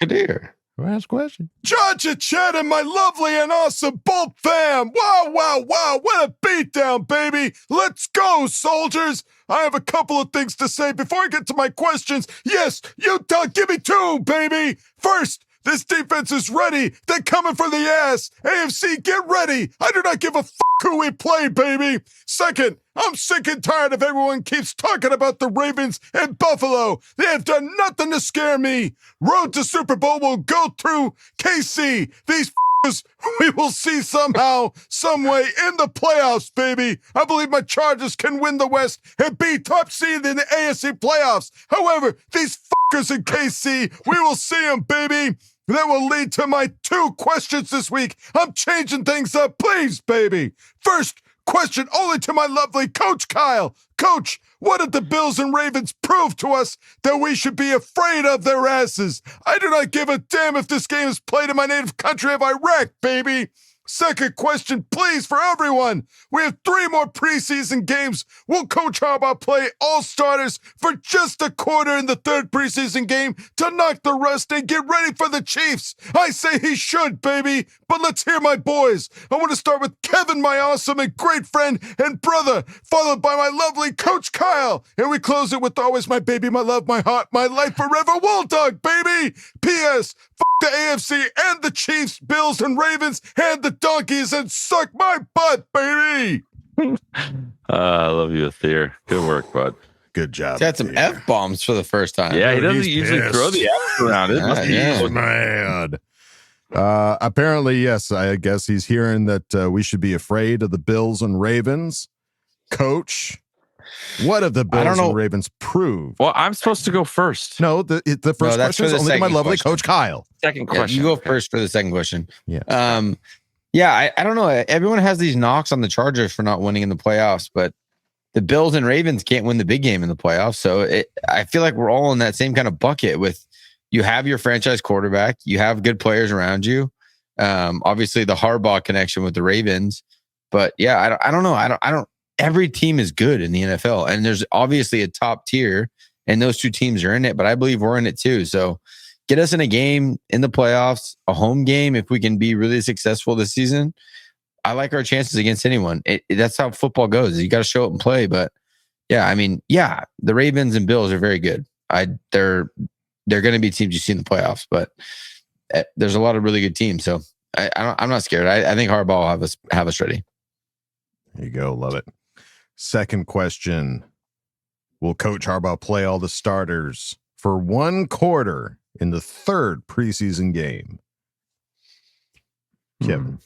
Kadir. Ask question. Judge and Chad and my lovely and awesome Bolt fam. Wow, wow, wow. What a beatdown, baby. Let's go, soldiers. I have a couple of things to say before I get to my questions. Yes, Utah, give me 2, baby. First, this defense is ready. They're coming for the ass. AFC, get ready. I do not give a who we play, baby. Second, I'm sick and tired of everyone keeps talking about the Ravens and Buffalo. They have done nothing to scare me. Road to Super Bowl will go through KC. These we will see somehow, some way in the playoffs, baby. I believe my Chargers can win the West and be top seed in the AFC playoffs. However, these in KC, we will see them, baby. That will lead to my 2 questions this week. I'm changing things up, please, baby. First question only to my lovely Coach Kyle. Coach, what did the Bills and Ravens prove to us that we should be afraid of their asses? I do not give a damn if this game is played in my native country of Iraq, baby. Second question, please, for everyone. We have 3 more preseason games. Will Coach Harbaugh play all starters for just a quarter in the 3rd preseason game to knock the rust and get ready for the Chiefs? I say he should, baby. But let's hear my boys. I want to start with Kevin, my awesome and great friend and brother, followed by my lovely Coach Kyle. And we close it with always my baby, my love, my heart, my life forever, Wool Dog, baby. P.S. The AFC and the Chiefs, Bills, and Ravens, and the Donkeys, and suck my butt, baby. I love you, Athir. Good work, bud. Good job. He's got some F-bombs for the first time. Yeah, he doesn't usually throw the F around. It must be mad. Apparently, yes, I guess he's hearing that we should be afraid of the Bills and Ravens. Coach, what have the Bills and Ravens proved? Well, I'm supposed to go first. No, the first question is only to my lovely Coach Kyle. Second question. You go first for the second question. Yeah. I don't know. Everyone has these knocks on the Chargers for not winning in the playoffs, but the Bills and Ravens can't win the big game in the playoffs. So I feel like we're all in that same kind of bucket with you have your franchise quarterback, you have good players around you. Obviously the Harbaugh connection with the Ravens, but yeah, I don't know. I don't. Every team is good in the NFL, and there's obviously a top tier, and those 2 teams are in it. But I believe we're in it too. So get us in a game in the playoffs, a home game. If we can be really successful this season, I like our chances against anyone. That's how football goes. You got to show up and play. But yeah, I mean, yeah, the Ravens and Bills are very good. They're going to be teams you see in the playoffs, but there's a lot of really good teams. So I'm not scared. I think Harbaugh will have us ready. There you go. Love it. Second question. Will Coach Harbaugh play all the starters for 1 quarter in the 3rd preseason game? Kevin.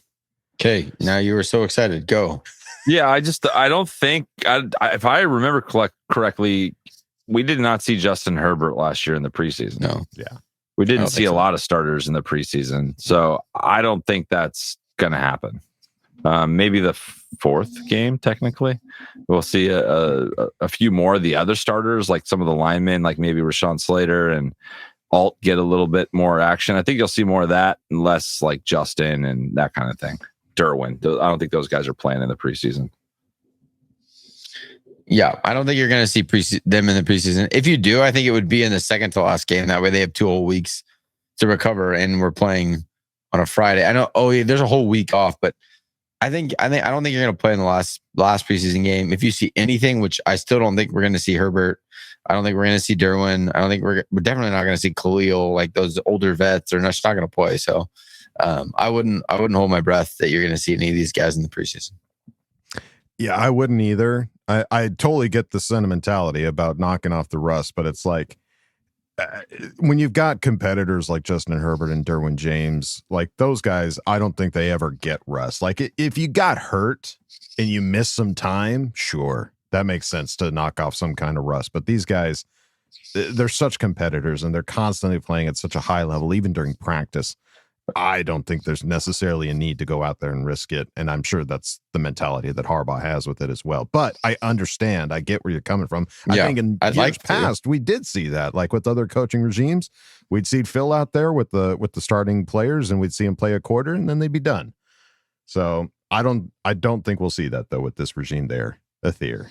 Okay. Now you were so excited. Go. Yeah. I don't think, if I remember correctly, we did not see Justin Herbert last year in the preseason. No. Yeah. We didn't see a lot of starters in the preseason. So I don't think that's going to happen. Maybe the 4th game, technically. We'll see a few more of the other starters, like some of the linemen, like maybe Rashawn Slater and Alt get a little bit more action. I think you'll see more of that and less like Justin and that kind of thing. Derwin. I don't think those guys are playing in the preseason. Yeah, I don't think you're going to see them in the preseason. If you do, I think it would be in the second to last game. That way they have 2 whole weeks to recover, and we're playing on a Friday. I know. Oh, yeah, there's a whole week off, but I don't think you're going to play in the last preseason game. If you see anything, which I still don't think we're going to see Herbert. I don't think we're going to see Derwin. I don't think we're definitely not going to see Khalil. Like those older vets are not going to play. So I wouldn't hold my breath that you're going to see any of these guys in the preseason. Yeah, I wouldn't either. I totally get the sentimentality about knocking off the rust, but it's like when you've got competitors like Justin Herbert and Derwin James, like those guys, I don't think they ever get rust. Like if you got hurt and you miss some time, sure, that makes sense to knock off some kind of rust. But these guys, they're such competitors and they're constantly playing at such a high level, even during practice. I don't think there's necessarily a need to go out there and risk it. And I'm sure that's the mentality that Harbaugh has with it as well. But I understand. I get where you're coming from. I think in years past, we did see that. Like with other coaching regimes, we'd see Phil out there with the starting players and we'd see him play a quarter and then they'd be done. So I don't think we'll see that, though, with this regime there, Athir.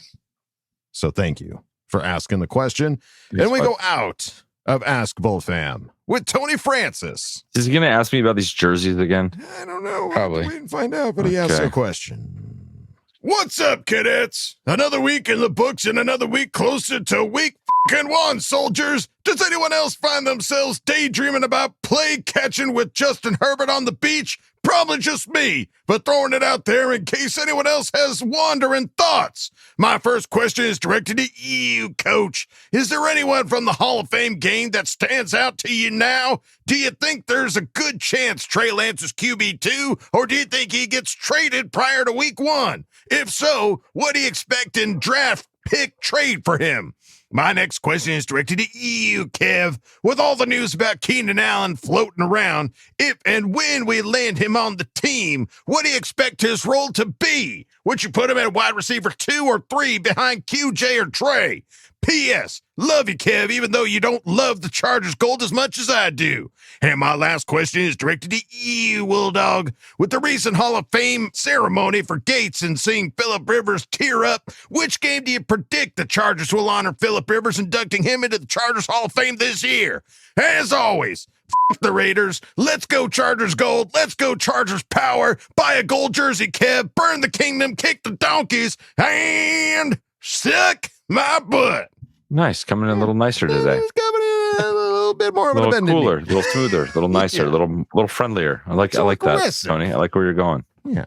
So thank you for asking the question. And we go out of Ask Boltfam with Tony Francis. Is he going to ask me about these jerseys again? I don't know. Probably. We didn't find out, but he asked a question. What's up, cadets? Another week in the books and another week closer to week one, soldiers. Does anyone else find themselves daydreaming about play catching with Justin Herbert on the beach? Probably just me, but throwing it out there in case anyone else has wandering thoughts. My first question is directed to you, Coach. Is there anyone from the Hall of Fame game that stands out to you now? Do you think there's a good chance Trey Lance is QB2, or do you think he gets traded prior to week 1? If so, what do you expect in draft pick trade for him? My next question is directed to you, Kev. With all the news about Keenan Allen floating around, if and when we land him on the team, what do you expect his role to be? Would you put him at wide receiver 2 or 3 behind QJ or Trey? P.S. Love you, Kev, even though you don't love the Chargers gold as much as I do. And my last question is directed to you, Willdog. With the recent Hall of Fame ceremony for Gates and seeing Phillip Rivers tear up, which game do you predict the Chargers will honor Phillip Rivers, inducting him into the Chargers Hall of Fame this year? As always, f*** the Raiders. Let's go Chargers gold. Let's go Chargers power. Buy a gold jersey, Kev. Burn the kingdom. Kick the donkeys. And suck my butt. Nice. Coming in a little nicer today. It's coming in a little bit more of a a little cooler, a little smoother, a little nicer, a little friendlier. I like that, Tony. I like where you're going. Yeah.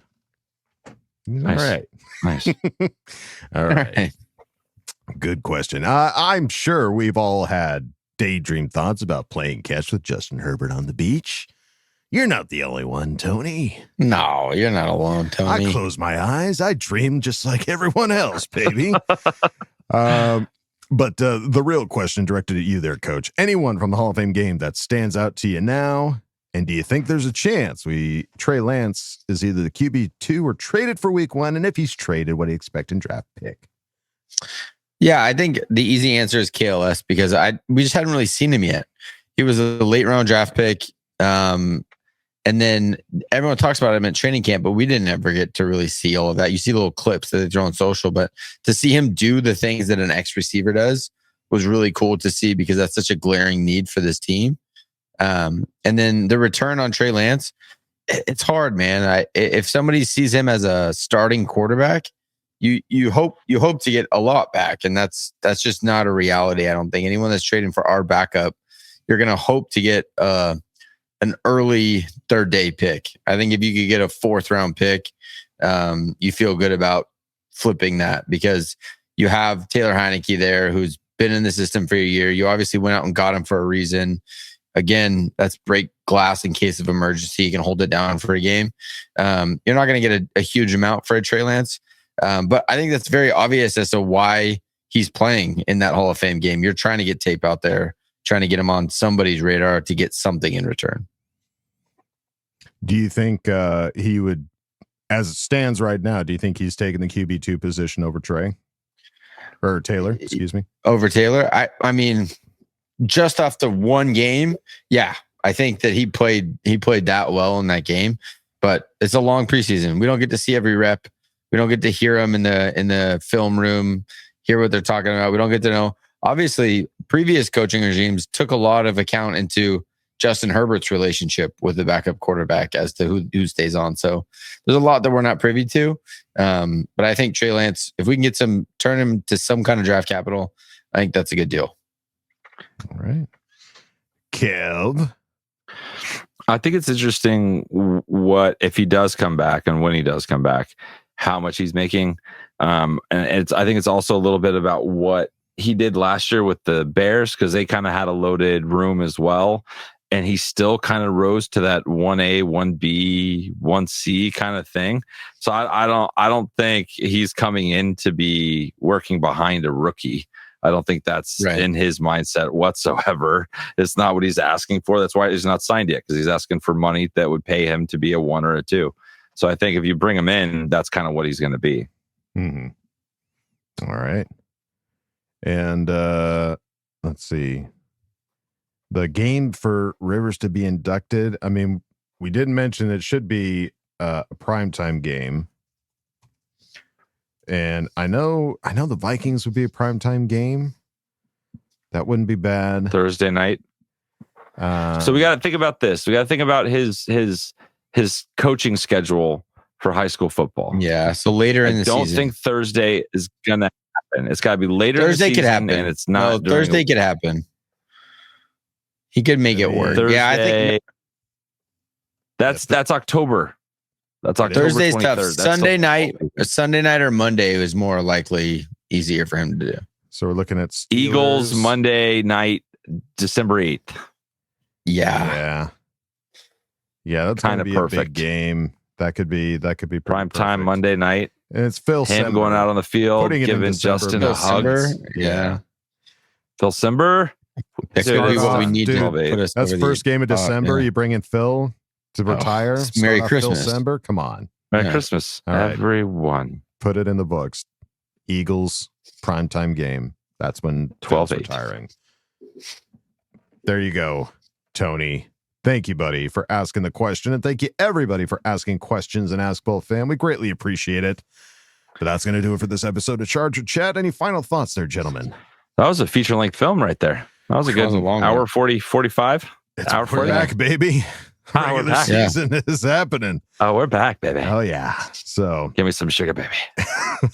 Nice. All right. Nice. All right. Good question. I'm sure we've all had daydream thoughts about playing catch with Justin Herbert on the beach. You're not the only one, Tony. No, you're not alone, Tony. I close my eyes. I dream just like everyone else, baby. But the real question directed at you there, Coach. Anyone from the Hall of Fame game that stands out to you now? And do you think there's a chance Trey Lance is either the QB2 or traded for week 1? And if he's traded, what do you expect in draft pick? Yeah, I think the easy answer is KLS because we just hadn't really seen him yet. He was a late round draft pick. And then everyone talks about him at training camp, but we didn't ever get to really see all of that. You see little clips that they throw on social, but to see him do the things that an ex receiver does was really cool to see because that's such a glaring need for this team. And then the return on Trey Lance, it's hard, man. If somebody sees him as a starting quarterback, you hope to get a lot back, and that's just not a reality. I don't think anyone that's trading for our backup, you're going to hope to get an early third day pick. I think if you could get a 4th round pick, you feel good about flipping that because you have Taylor Heineke there who's been in the system for a year. You obviously went out and got him for a reason. Again, that's break glass in case of emergency. You can hold it down for a game. You're not going to get a huge amount for a Trey Lance. But I think that's very obvious as to why he's playing in that Hall of Fame game. You're trying to get tape out there, trying to get him on somebody's radar to get something in return. Do you think he would, as it stands right now, do you think he's taking the QB2 position over Trey? Or Taylor, excuse me. Over Taylor? I mean, just off the one game, yeah. I think that he played that well in that game. But it's a long preseason. We don't get to see every rep. We don't get to hear him in the film room. hear what they're talking about. We don't get to know. Obviously, previous coaching regimes took a lot of account into Justin Herbert's relationship with the backup quarterback as to who stays on. So there's a lot that we're not privy to. But I think Trey Lance, if we can turn him to some kind of draft capital, I think that's a good deal. All right. Kev. I think it's interesting what if he does come back and when he does come back, how much he's making. And I think it's also a little bit about what he did last year with the Bears, because they kind of had a loaded room as well. And he still kind of rose to that 1A, 1B, 1C kind of thing. So I don't think he's coming in to be working behind a rookie. I don't think that's in his mindset whatsoever. It's not what he's asking for. That's why he's not signed yet, because he's asking for money that would pay him to be a 1 or a 2. So I think if you bring him in, that's kind of what he's going to be. Mm-hmm. All right. And let's see. The game for Rivers to be inducted. I mean, we did mention it should be a primetime game. And I know the Vikings would be a primetime game. That wouldn't be bad. Thursday night. So we got to think about this. We got to think about his coaching schedule for high school football. Yeah. So later in the season. I don't think Thursday is going to happen. It's got to be later Thursday in the season, could happen. And it's not. No, Thursday could happen. He could make it work. Thursday, yeah, I think that's October. That's October. Thursday's 23rd. tough. That's Sunday night or Monday is more likely easier for him to do. So we're looking at Steelers. Eagles Monday night, December 8th. Yeah. That's kind of perfect. A big game. That could be prime time Monday night. And it's Phil Him Simber going out on the field, giving December, Justin Phil a hug. Yeah. Phil Simber. That's going to be what we need to put us. That's first game of December. You bring in Phil to retire. Merry Christmas. Phil Simber. Come on. Merry Christmas, everyone. Put it in the books. Eagles primetime game. That's when 12 retiring. There you go, Tony. Thank you, buddy, for asking the question. And thank you, everybody, for asking questions and Ask Boltfam. We greatly appreciate it. But that's going to do it for this episode of Charger Chat. Any final thoughts there, gentlemen? That was a feature-length film right there. That was a good long hour 45. It's hour 40. We're back, baby. Regular season is happening. Oh, we're back, baby. Oh, yeah. So give me some sugar, baby.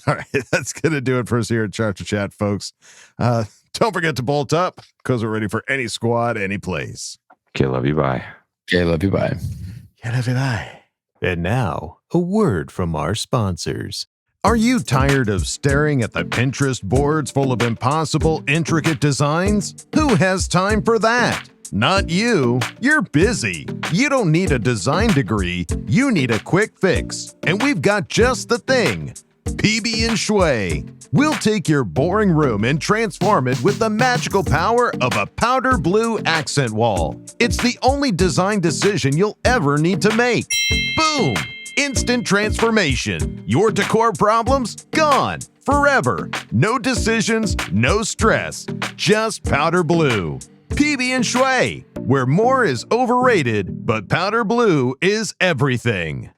All right. That's going to do it for us here at Charger Chat, folks. Don't forget to bolt up, because we're ready for any squad, any place. Okay, love you, bye. Okay, love you, bye. Okay, love you, bye. And now, a word from our sponsors. Are you tired of staring at the Pinterest boards full of impossible, intricate designs? Who has time for that? Not you. You're busy. You don't need a design degree. You need a quick fix. And we've got just the thing. PB and Shui. We'll take your boring room and transform it with the magical power of a powder blue accent wall. It's the only design decision you'll ever need to make. Boom! Instant transformation. Your decor problems gone forever. No decisions, no stress. Just powder blue. PB and Shui, where more is overrated, but powder blue is everything.